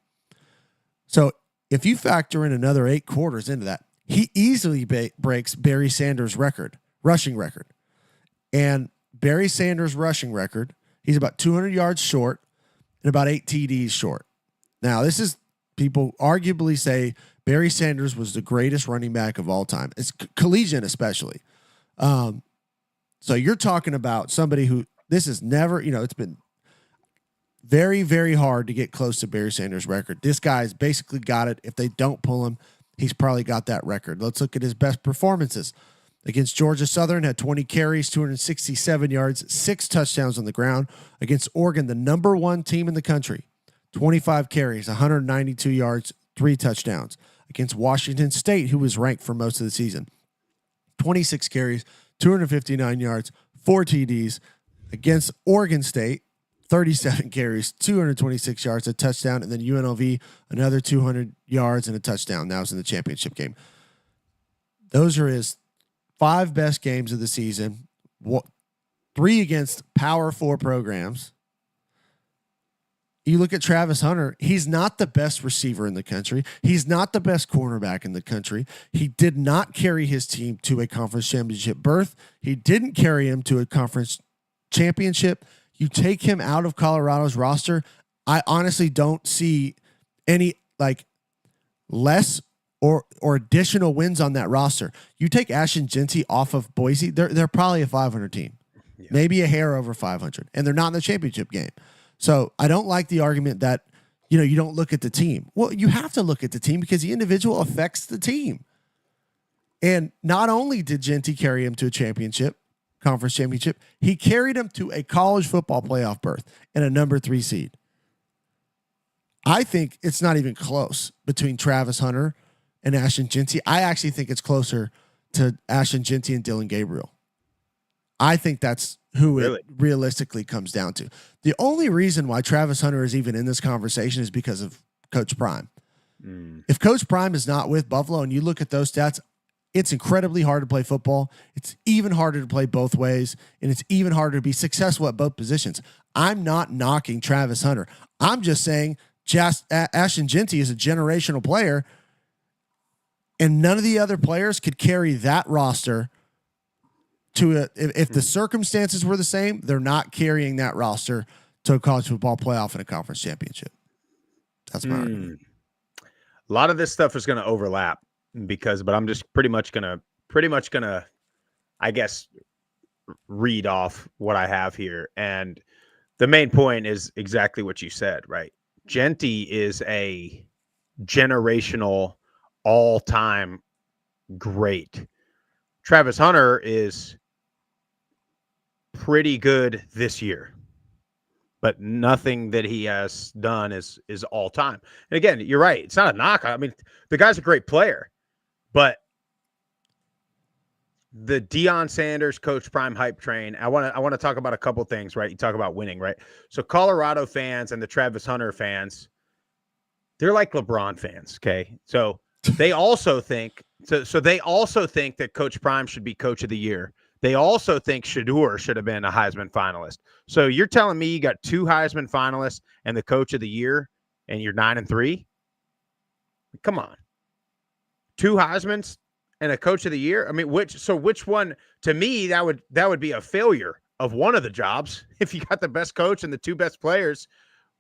So if you factor in another 8 quarters into that, he easily breaks Barry Sanders' rushing record. And Barry Sanders' rushing record, he's about 200 yards short and about 8 TDs short. Now, this is people arguably say Barry Sanders was the greatest running back of all time. It's collegiate especially. So you're talking about somebody who this is never, it's been very, very hard to get close to Barry Sanders' record. This guy's basically got it. If they don't pull him, he's probably got that record. Let's look at his best performances. Against Georgia Southern, had 20 carries, 267 yards, 6 touchdowns on the ground. Against Oregon, the number 1 team in the country, 25 carries, 192 yards, 3 touchdowns. Against Washington State, who was ranked for most of the season, 26 carries, 259 yards, 4 TDs. Against Oregon State, 37 carries, 226 yards, a touchdown, and then UNLV, another 200 yards and a touchdown. That was in the championship game. Those are his 5 best games of the season. 3 against Power 4 programs. You look at Travis Hunter, he's not the best receiver in the country. He's not the best cornerback in the country. He did not carry his team to a conference championship berth. He didn't carry him to a conference championship. You take him out of Colorado's roster, I honestly don't see any less or additional wins on that roster. You take Ashton Jeanty off of Boise, they're probably a 500 team, maybe a hair over 500, and they're not in the championship game. So I don't like the argument that you don't look at the team. Well, you have to look at the team because the individual affects the team. And not only did Jeanty carry him to a championship, conference championship, he carried him to a college football playoff berth and a number 3 seed. I think it's not even close between Travis Hunter and Ashton Jeanty. I actually think it's closer to Ashton Jeanty and Dylan Gabriel. I think that's who it realistically comes down to. The only reason why Travis Hunter is even in this conversation is because of Coach Prime. If Coach Prime is not with Buffalo and you look at those stats, it's incredibly hard to play football. It's even harder to play both ways, and it's even harder to be successful at both positions. I'm not knocking Travis Hunter. I'm just saying Ashton Jeanty is a generational player, and none of the other players could carry that roster to if the circumstances were the same, they're not carrying that roster to a college football playoff and a conference championship. That's my argument. A lot of this stuff is going to overlap but I'm just pretty much gonna, I guess, read off what I have here. And the main point is exactly what you said, right? Jeanty is a generational all-time great. Travis Hunter is pretty good this year, but nothing that he has done is all time. And again, you're right. It's not a knock. I mean, the guy's a great player, but the Deion Sanders Coach Prime hype train, I want to talk about a couple things, right? You talk about winning, right? So Colorado fans and the Travis Hunter fans, they're like LeBron fans, okay? So they also think they also think that Coach Prime should be Coach of the Year. They also think Shedeur should have been a Heisman finalist. So you're telling me you got 2 Heisman finalists and the Coach of the Year, and you're 9-3? Come on, 2 Heismans and a Coach of the Year. I mean, which one? To me, that would be a failure of one of the jobs. If you got the best coach and the 2 best players,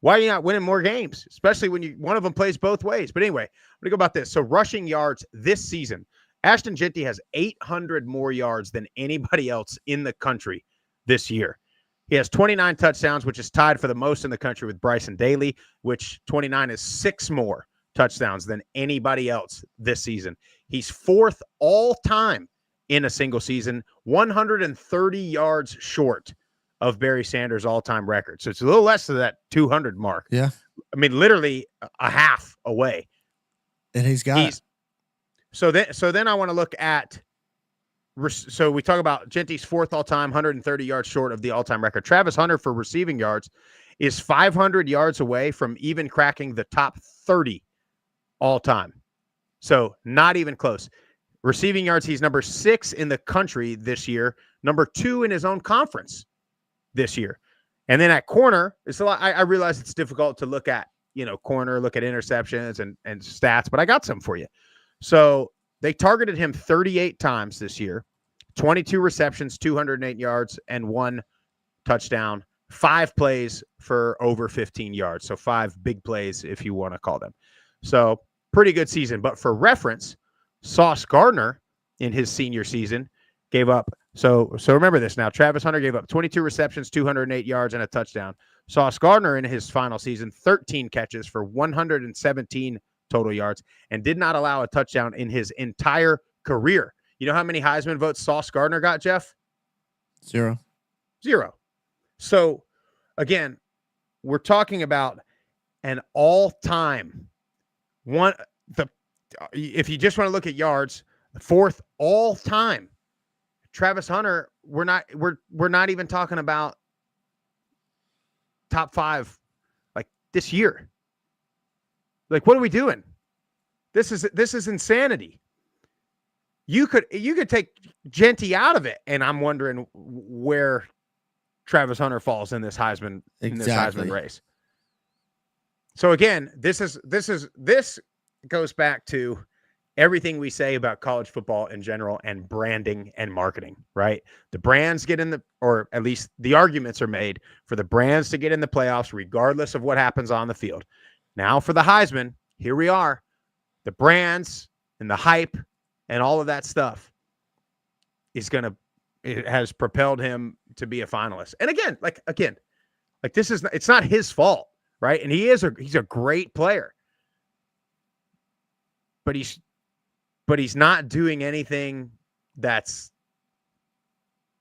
why are you not winning more games? Especially when one of them plays both ways. But anyway, I'm gonna go about this. So rushing yards this season, Ashton Jeanty has 800 more yards than anybody else in the country this year. He has 29 touchdowns, which is tied for the most in the country with Bryson Daly, which 29 is 6 more touchdowns than anybody else this season. He's 4th all time in a single season, 130 yards short of Barry Sanders' all-time record. So it's a little less than that 200 mark. Yeah. I mean, literally a half away. And he's got So then I want to look at, so we talk about Jeanty's 4th all-time, 130 yards short of the all-time record. Travis Hunter for receiving yards is 500 yards away from even cracking the top 30 all-time. So not even close. Receiving yards, he's number 6 in the country this year, number 2 in his own conference this year. And then at corner, it's a lot. I realize it's difficult to look at, corner, look at interceptions and stats, but I got some for you. So they targeted him 38 times this year, 22 receptions, 208 yards, and 1 touchdown, 5 plays for over 15 yards. So 5 big plays, if you want to call them. So pretty good season. But for reference, Sauce Gardner in his senior season gave up. So remember this now. Travis Hunter gave up 22 receptions, 208 yards, and a touchdown. Sauce Gardner in his final season, 13 catches for 117 total yards, and did not allow a touchdown in his entire career. You know how many Heisman votes Sauce Gardner got, Jeff? 0. So, again, we're talking about an all-time one. If you just want to look at yards, 4th all-time. Travis Hunter, we're not even talking about top 5 like this year. Like, what are we doing? This is insanity. You could take Jeanty out of it, and I'm wondering where Travis Hunter falls in this Heisman race. So again, this goes back to everything we say about college football in general and branding and marketing, right? The brands get or at least the arguments are made for the brands to get in the playoffs, regardless of what happens on the field. Now for the Heisman, here we are. The brands and the hype and all of that stuff it has propelled him to be a finalist. And again, it's not his fault. right? And he's a great player. But he's not doing anything that's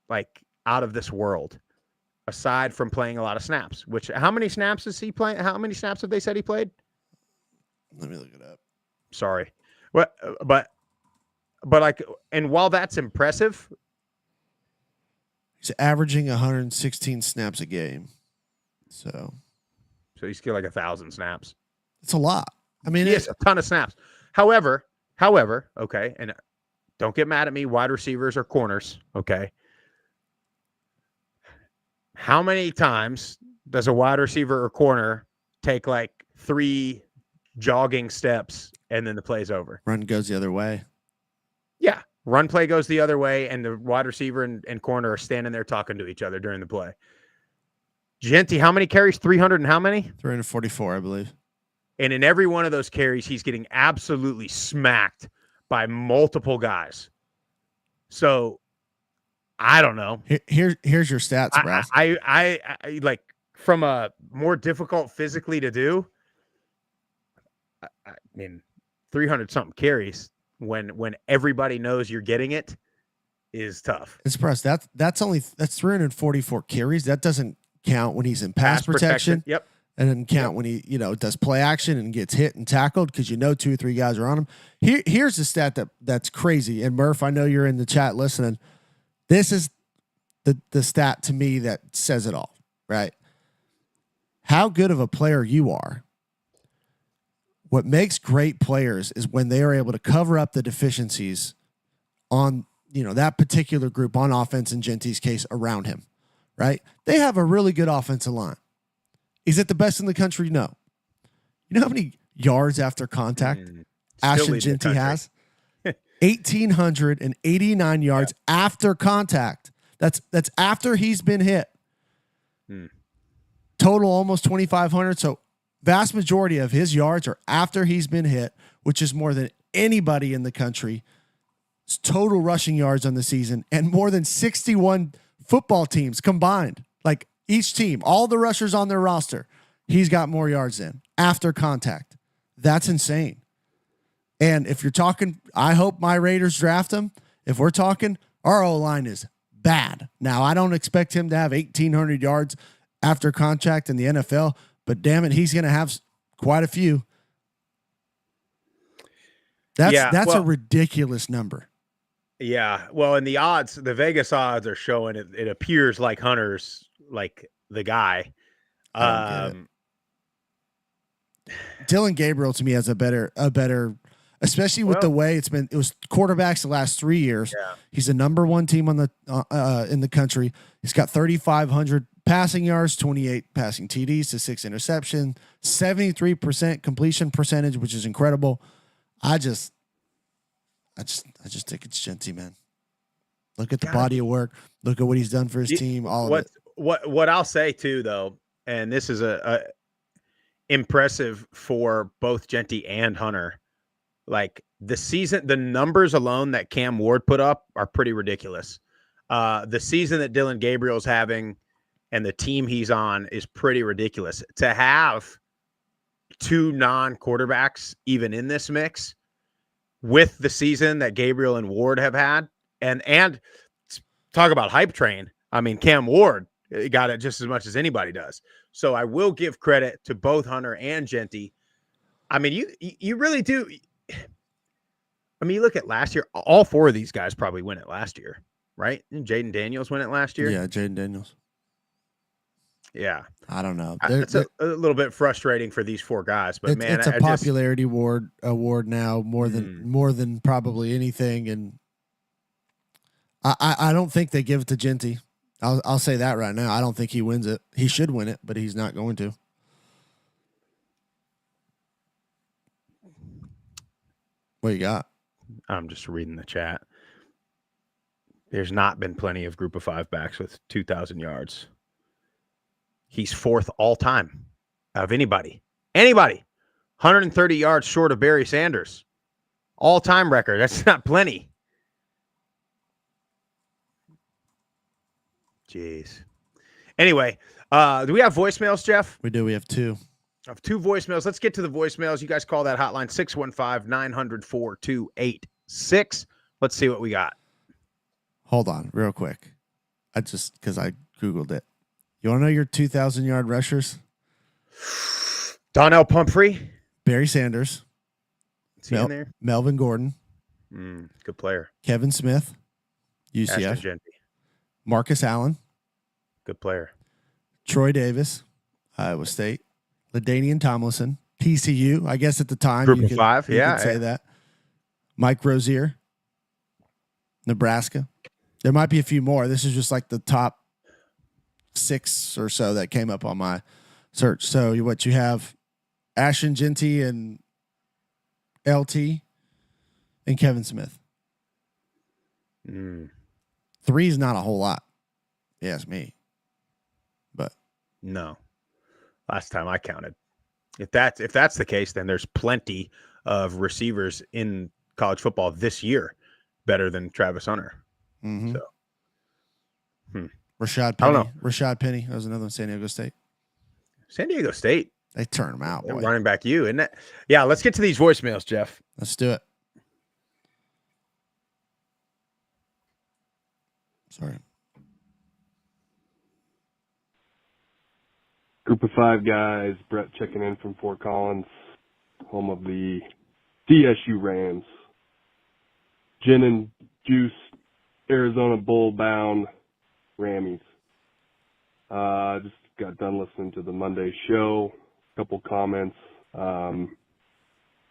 like out of this world, aside from playing a lot of snaps. Which, how many snaps is he playing? How many snaps have they said he played? Let me look it up. Sorry. What? But like, and while that's impressive, He's averaging 116 snaps a game. So he's got like 1,000 snaps. it's a lot. I mean, He has a ton of snaps. However, okay, and don't get mad at me, wide receivers or corners, okay? How many times does a wide receiver or corner take like 3 jogging steps and then the play's over? run goes the other way. Yeah. Run play goes the other way, and the wide receiver and corner are standing there talking to each other during the play. Jeanty, how many carries? 300 and how many? 344, I believe. And in every one of those carries, he's getting absolutely smacked by multiple guys. So I don't know. Here's your stats, Brad. I like, from a more difficult physically to do. I mean, 300 something carries when everybody knows you're getting it is tough. It's press. That's 344 carries. That doesn't count when he's in pass protection. Yep. And doesn't count when he, does play action and gets hit and tackled because 2 or 3 guys are on him. Here's the stat that's crazy. And Murph, I know you're in the chat listening. This is the stat to me that says it all, right? How good of a player you are. What makes great players is when they are able to cover up the deficiencies on, that particular group on offense, in Jeanty's case, around him, right? They have a really good offensive line. Is it the best in the country? No. You know how many yards after contact Ashton Jeanty has? 1,889 yards after contact. That's after he's been hit. Total almost 2,500. So vast majority of his yards are after he's been hit, which is more than anybody in the country. It's total rushing yards on the season, and more than 61 football teams combined. Like each team, all the rushers on their roster, he's got more yards than after contact. That's insane. And if you're talking, I hope my Raiders draft him. If we're talking, our O-line is bad. Now, I don't expect him to have 1,800 yards after contact in the NFL, but damn it, he's going to have quite a few. That's a ridiculous number. Yeah. Well, and the Vegas odds are showing it appears like Hunter's like the guy. Dylan Gabriel to me has a better, especially with the way it was quarterbacks the last 3 years. Yeah. He's the number 1 team on the in the country. He's got 3,500 passing yards, 28 passing TDs to 6 interception, 73% completion percentage, which is incredible. I just think it's Jeanty, man. Look at the body of work. Look at what he's done for his team. All of it. What I'll say too, though, and this is a impressive for both Jeanty and Hunter. Like the numbers alone that Cam Ward put up are pretty ridiculous. The season that Dylan Gabriel's having and the team he's on is pretty ridiculous. To have 2 non-quarterbacks even in this mix with the season that Gabriel and Ward have had, and talk about hype train. I mean, Cam Ward got it just as much as anybody does. So I will give credit to both Hunter and Jeanty. I mean, you really do. I mean, you look at last year, all 4 of these guys probably win it last year, right? Didn't Jaden Daniels win it last year? Yeah, Jaden Daniels. Yeah. I don't know. It's a little bit frustrating for these 4 guys, but man, it's a popularity award now more than probably anything. And I don't think they give it to Jeanty. I'll say that right now. I don't think he wins it. He should win it, but he's not going to. What you got? I'm just reading the chat. There's not been plenty of group of 5 backs with 2,000 yards. He's 4th all time of anybody. 130 yards short of Barry Sanders. All time record. That's not plenty. Jeez. Anyway, do we have voicemails, Jeff? We do. We have 2. of 2 voicemails. Let's get to the voicemails. You guys call that hotline 615-900-4286. Let's see what we got. Hold on, real quick. Because I Googled it. You want to know your 2,000-yard rushers? Donnell Pumphrey. Barry Sanders. Is he in there? Melvin Gordon. Good player. Kevin Smith. UCF. Ashton Jeanty. Marcus Allen. Good player. Troy Davis. Iowa State. LaDainian Tomlinson. TCU. I guess at the time. Group you of could, 5. You Yeah. could say that. Mike Rozier. Nebraska. There might be a few more. This is just like the top 6 or so that came up on my search. So what you have, Ashton Jeanty and LT and Kevin Smith. 3 is not a whole lot. Yes, me. But no. Last time I counted. If that's the case, then there's plenty of receivers in college football this year better than Travis Hunter. mm-hmm. So Rashad I don't Penny. know. Rashad Penny. That was another one. San Diego State. San Diego State. They turn him out. Boy. Running back you, isn't it? Yeah, let's get to these voicemails, Jeff. Let's do it. Sorry. Group of 5 guys. Brett checking in from Fort Collins, home of the DSU Rams. Gin and juice, Arizona Bowl bound Rammies. Just got done listening to the Monday show. Couple comments. The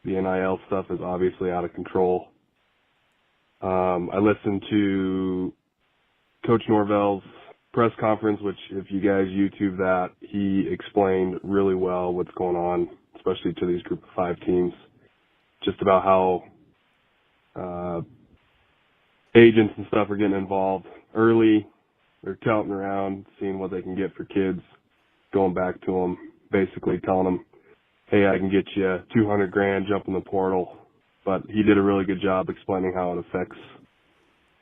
NIL stuff is obviously out of control. I listened to Coach Norvell's press conference, which if you guys YouTube that, he explained really well what's going on, especially to these Group of 5 teams, just about how agents and stuff are getting involved early. They're touting around, seeing what they can get for kids, going back to them, basically telling them, hey, I can get you $200,000, jump in the portal. But he did a really good job explaining how it affects,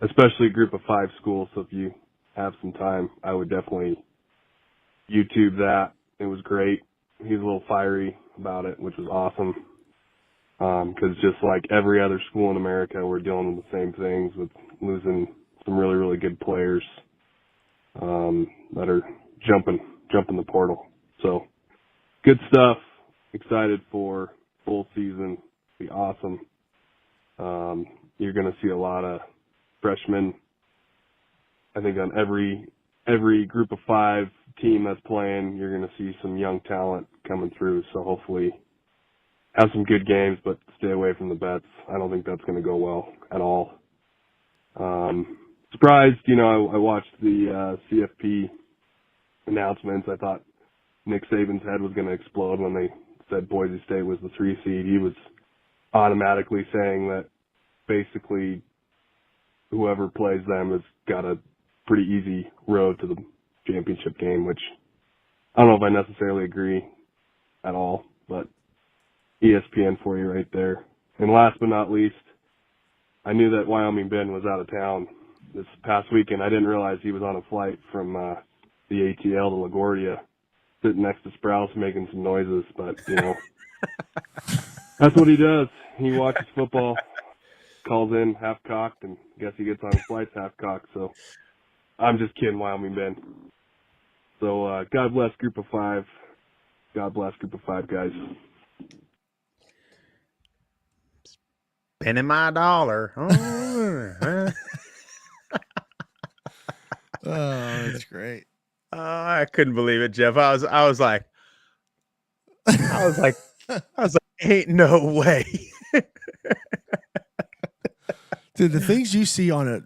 especially a Group of 5 schools. So if you have some time, I would definitely YouTube that. It was great. He was a little fiery about it, which was awesome. Because just like every other school in America, we're dealing with the same things with losing some really, really good players that are jumping the portal. So good stuff. Excited for full season. Be awesome. You're going to see a lot of freshmen. I think on every Group of 5 team that's playing, you're going to see some young talent coming through. So hopefully have some good games, but stay away from the bets. I don't think that's going to go well at all. Surprised, I watched the CFP announcements. I thought Nick Saban's head was going to explode when they said Boise State was the 3 seed. He was automatically saying that basically whoever plays them has got a pretty easy road to the championship game, which I don't know if I necessarily agree at all, but ESPN for you right there. And last but not least, I knew that Wyoming Ben was out of town this past weekend. I didn't realize he was on a flight from the ATL to LaGuardia, sitting next to Sprouse making some noises, but, that's what he does. He watches football, calls in half-cocked, and I guess he gets on his flights half-cocked. So I'm just kidding, Wyoming Ben. So God bless Group of 5. God bless Group of 5, guys. Spending my dollar. Oh, that's great. I couldn't believe it, Jeff. I was like, ain't no way. Dude, the things you see on it,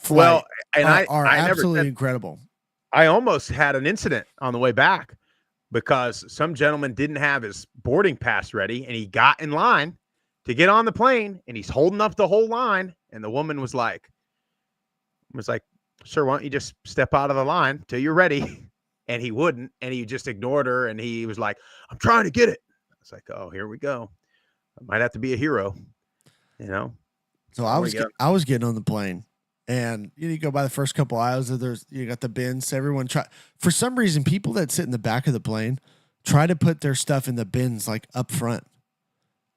Well, and are I never absolutely said, incredible. I almost had an incident on the way back because some gentleman didn't have his boarding pass ready, and he got in line to get on the plane, and he's holding up the whole line, and the woman was like, sir, why don't you just step out of the line till you're ready? And he wouldn't, and he just ignored her, and he was like, I'm trying to get it. I was like, oh, here we go. I might have to be a hero, So I was getting on the plane, and you go by the first couple aisles. You got the bins. Everyone for some reason, people that sit in the back of the plane try to put their stuff in the bins like up front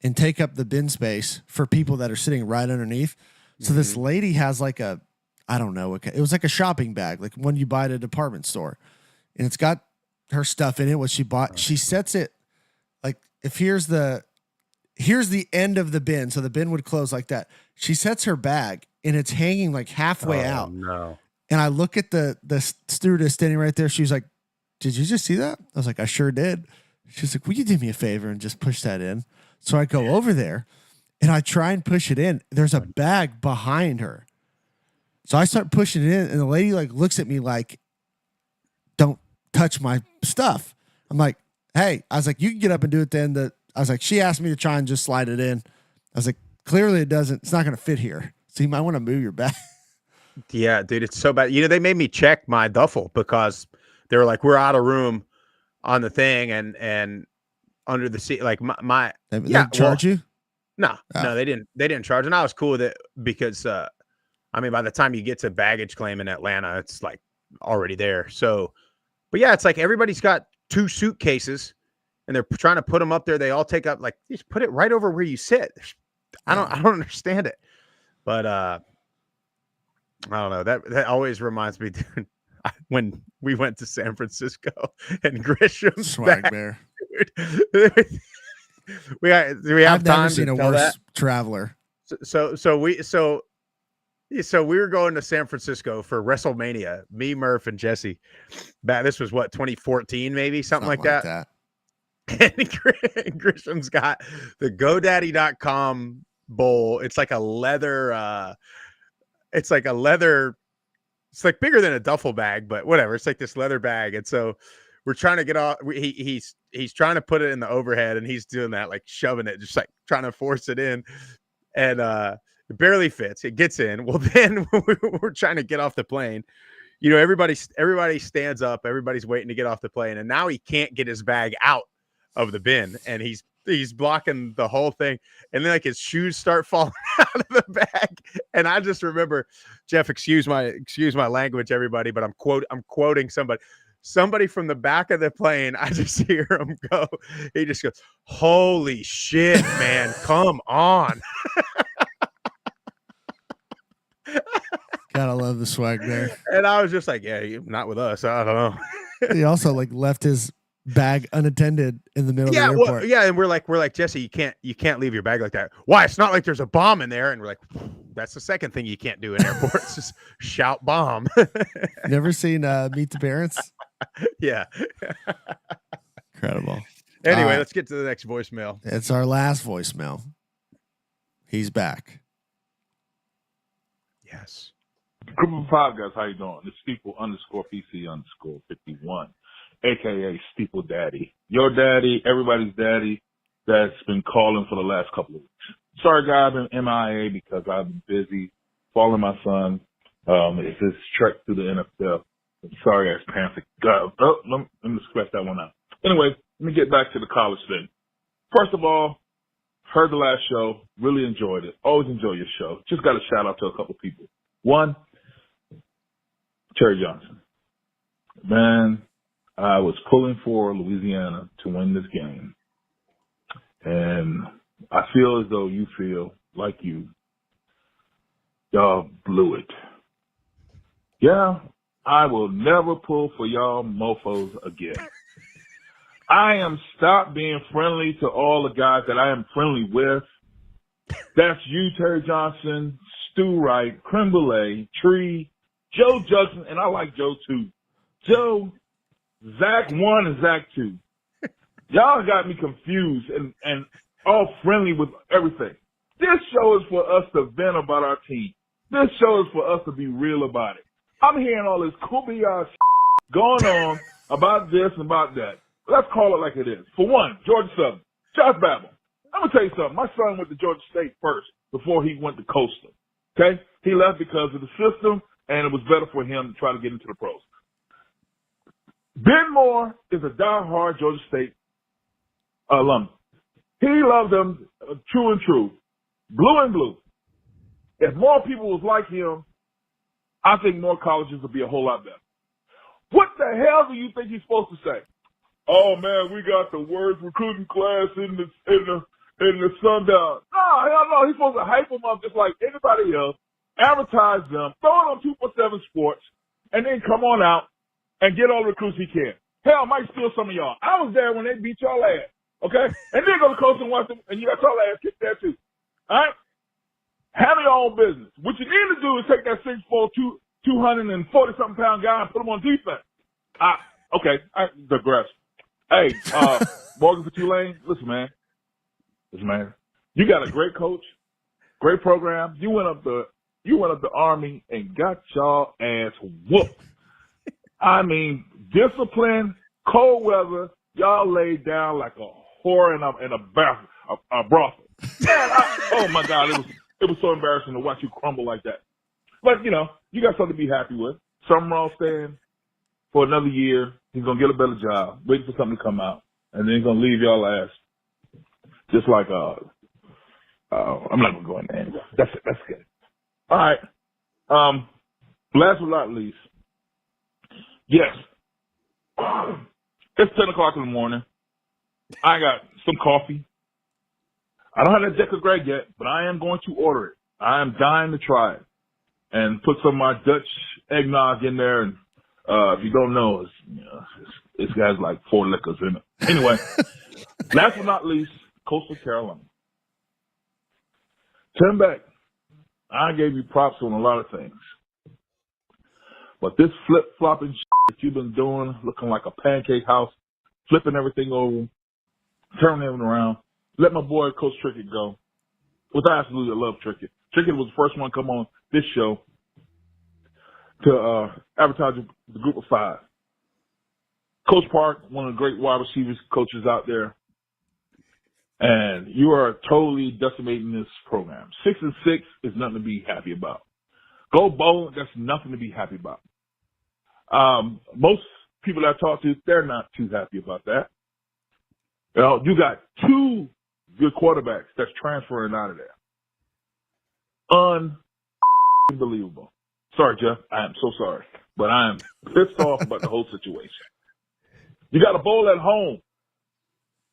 and take up the bin space for people that are sitting right underneath. So this lady has like a, I don't know, it was like a shopping bag, like one you buy at a department store, and it's got her stuff in it, what she bought. She sets it like, if here's the end of the bin, so the bin would close like that. She sets her bag and it's hanging like halfway out. No. And I look at the stewardess standing right there. She's like, "Did you just see that?" I was like, "I sure did." She's like, "Will you do me a favor and just push that in?" So I go over there and I try and push it in. There's a bag behind her. So I start pushing it in, and the lady like looks at me like, "Don't touch my stuff." I'm like, "Hey," I was like, "You can get up and do it then." I was like, she asked me to try and just slide it in. I was like, clearly it's not going to fit here. So you might want to move your bag. Yeah, dude, it's so bad. You know, they made me check my duffel because they were like, we're out of room on the thing and under the seat. Like my They charge you? No, they didn't charge. And I was cool with it because, I mean, by the time you get to baggage claim in Atlanta, it's like already there. So, but yeah, it's like everybody's got 2 suitcases and they're trying to put them up there. They all take up, like, just put it right over where you sit. I don't understand it. But I don't know. That always reminds me, dude, when we went to San Francisco and Grisham's Swag back, bear. Dude, we have I've time never seen to a tell worse that? traveler. So we were going to San Francisco for WrestleMania. Me, Murph, and Jesse. This was what, 2014, maybe something like that. And Grisham's got the GoDaddy.com bowl. It's like a leather. It's like bigger than a duffel bag, but whatever. It's like this leather bag, and so we're trying to get off. He's trying to put it in the overhead, and he's doing that, like shoving it, just like trying to force it in, and it barely fits. It gets in. Well, then we're trying to get off the plane. You know, everybody stands up. Everybody's waiting to get off the plane, and now he can't get his bag out of the bin, and he's blocking the whole thing. And then like his shoes start falling out of the bag. And I just remember, Jeff, excuse my language, everybody, but I'm quoting somebody from the back of the plane. I just hear him go. He just goes, "Holy shit, man, come on." Gotta love the swag there. And I was just like, yeah, not with us. I don't know. He also like left his bag unattended in the middle of the airport. Well, yeah, and we're like, Jesse, you can't leave your bag like that. Why? It's not like there's a bomb in there. And we're like, that's the second thing you can't do in airports, just shout bomb. Never seen Meet the Parents? Yeah. Incredible. Anyway, let's get to the next voicemail. It's our last voicemail. He's back. Yes. Group of 5 guys, how you doing? It's Steeple_PC_51, a.k.a. Steeple Daddy. Your daddy, everybody's daddy that's been calling for the last couple of weeks. Sorry, guys, I've been MIA because I've been busy following my son. It's his trek through the NFL. I'm sorry, as Panther. Let me scratch that one out. Anyway, let me get back to the college thing. First of all, heard the last show, really enjoyed it. Always enjoy your show. Just got a shout out to a couple people. One, Terry Johnson. Man, I was pulling for Louisiana to win this game. And I feel as though you feel like y'all blew it. Yeah, I will never pull for y'all mofos again. I am stopped being friendly to all the guys that I am friendly with. That's you, Terry Johnson, Stu Wright, Creme Brulee, Tree, Joe Judson, and I like Joe too. Joe, Zach 1 and Zach 2. Y'all got me confused and all friendly with everything. This show is for us to vent about our team. This show is for us to be real about it. I'm hearing all this kumbaya going on about this and about that. Let's call it like it is. For one, Georgia Southern, Josh Babel. I'm going to tell you something. My son went to Georgia State first before he went to Coastal. Okay? He left because of the system, and it was better for him to try to get into the pros. Ben Moore is a diehard Georgia State alum. He loved them true and true, blue and blue. If more people was like him, I think more colleges would be a whole lot better. What the hell do you think he's supposed to say? oh man, we got the worst recruiting class in the sundown. No, hell no. He's supposed to hype them up just like anybody else, advertise them, throw it on 247 Sports, and then come on out and get all the recruits he can. Hell, might steal some of y'all. I was there when they beat y'all ass. Okay? And then go to Coast and watch them, and you got y'all ass kicked there too. All right? Handle your own business. What you need to do is take that 6'4", 240-something pound guy and put him on defense. Okay, I digress. Hey, Morgan for Tulane, listen, man. You got a great coach, great program. You went up the Army and got y'all ass whooped. I mean, discipline, cold weather, y'all laid down like a whore in a brothel. Man, oh my God, it was so embarrassing to watch you crumble like that. But you got something to be happy with. Summerall staying for another year. He's gonna get a better job, waiting for something to come out, and then he's gonna leave y'all ass just like I'm not gonna go in there anyway. That's good. All right. Last but not least, yes, it's 10:00 in the morning. I got some coffee. I don't have that Decker Greg yet, but I am going to order it. I am dying to try it and put some of my Dutch eggnog in there. And if you don't know, it's got like 4 liquors in it. Anyway, last but not least, Coastal Carolina. Tim Beck, I gave you props on a lot of things. But this flip-flopping that you've been doing, looking like a pancake house, flipping everything over, turning everything around, let my boy Coach Trickett go. Which I absolutely love Trickett. Trickett was the first one to come on this show to advertise the Group of 5. Coach Park, one of the great wide receivers coaches out there. And you are totally decimating this program. 6-6 is nothing to be happy about. Go bowling, that's nothing to be happy about. Most people I talk to, they're not too happy about that. You got 2 good quarterbacks that's transferring out of there. Unbelievable. Sorry, Jeff. I am so sorry. But I am pissed off about the whole situation. You got a bowl at home.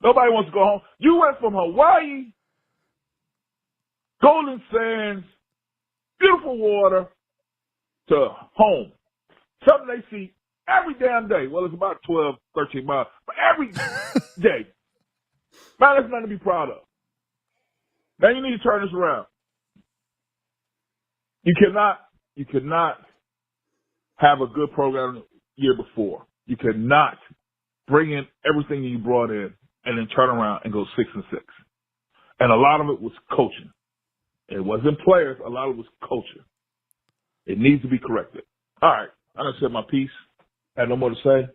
Nobody wants to go home. You went from Hawaii, Golden Sands, beautiful water, to home. Something they see every damn day. Well, it's about 12, 13 miles, but every day. Man, that's nothing to be proud of. Now you need to turn this around. You cannot have a good program the year before. You cannot bring in everything you brought in and then turn around and go 6-6. And a lot of it was coaching. It wasn't players. A lot of it was coaching. It needs to be corrected. All right. I done said my piece. I had no more to say.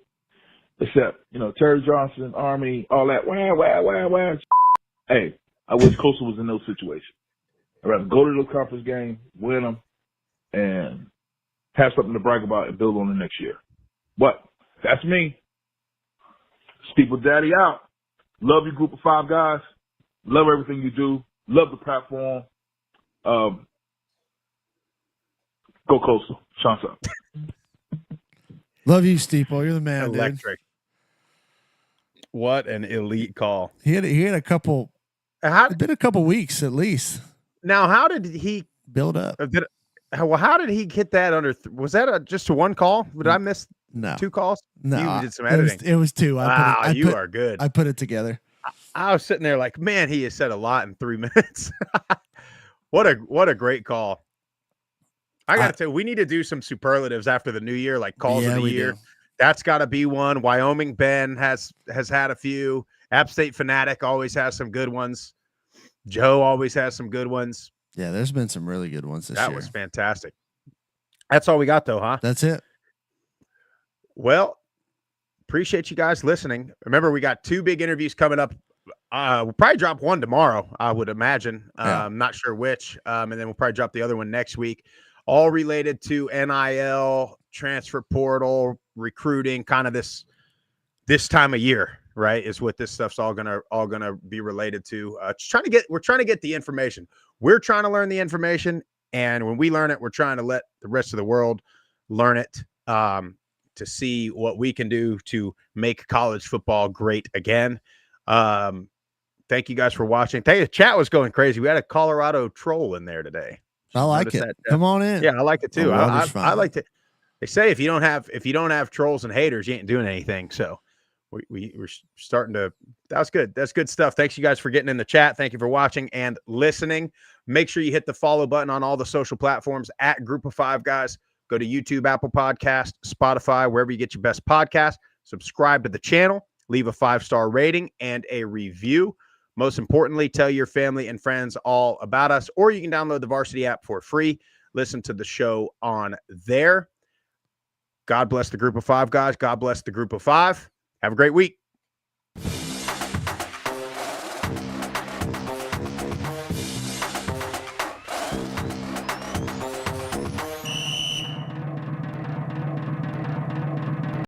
Except, Terry Johnson, Army, all that. Wah. Hey, I wish Coastal was in those situations. I'd rather go to the conference game, win them, and have something to brag about and build on the next year. But that's me. Steeple Daddy out. Love your Group of 5 guys. Love everything you do. Love the platform. Go Coastal. Chance up. Love you, Steeple. You're the man, Electric. dude. What an elite call. He had a couple. It's been a couple weeks at least. Now, how did he build up? How did he get that under? Was that just a one call? Did I miss 2 calls? No, you did some editing. It was 2. You are good. I put it together. I was sitting there like, man, he has said a lot in 3 minutes. What a great call. I got to tell you, we need to do some superlatives after the new year, like calls of the year. Do. That's got to be one. Wyoming Ben has had a few. App State Fanatic always has some good ones. Joe always has some good ones. Yeah, there's been some really good ones this year. That was fantastic. That's all we got, though, huh? That's it. Well, appreciate you guys listening. Remember, we got 2 big interviews coming up. We'll probably drop one tomorrow, I would imagine. I'm not sure which. And then we'll probably drop the other one next week. All related to NIL, transfer portal, recruiting, kind of this time of year, right? Is what this stuff's all gonna be related to. We're trying to get the information. We're trying to learn the information, and when we learn it, we're trying to let the rest of the world learn it. to see what we can do to make college football great again. Thank you guys for watching. The chat was going crazy. We had a Colorado troll in there today. I like it. Come on in. Yeah, I like it too. I like to. They say if you don't have trolls and haters, you ain't doing anything. So we're starting to. That was good. That's good stuff. Thanks you guys for getting in the chat. Thank you for watching and listening. Make sure you hit the follow button on all the social platforms at Group of Five Guys. Go to YouTube, Apple Podcast, Spotify, wherever you get your best podcast. Subscribe to the channel. Leave a 5-star rating and a review. Most importantly, tell your family and friends all about us, or you can download the Varsity app for free. Listen to the show on there. God bless the Group of Five guys. God bless the Group of Five. Have a great week.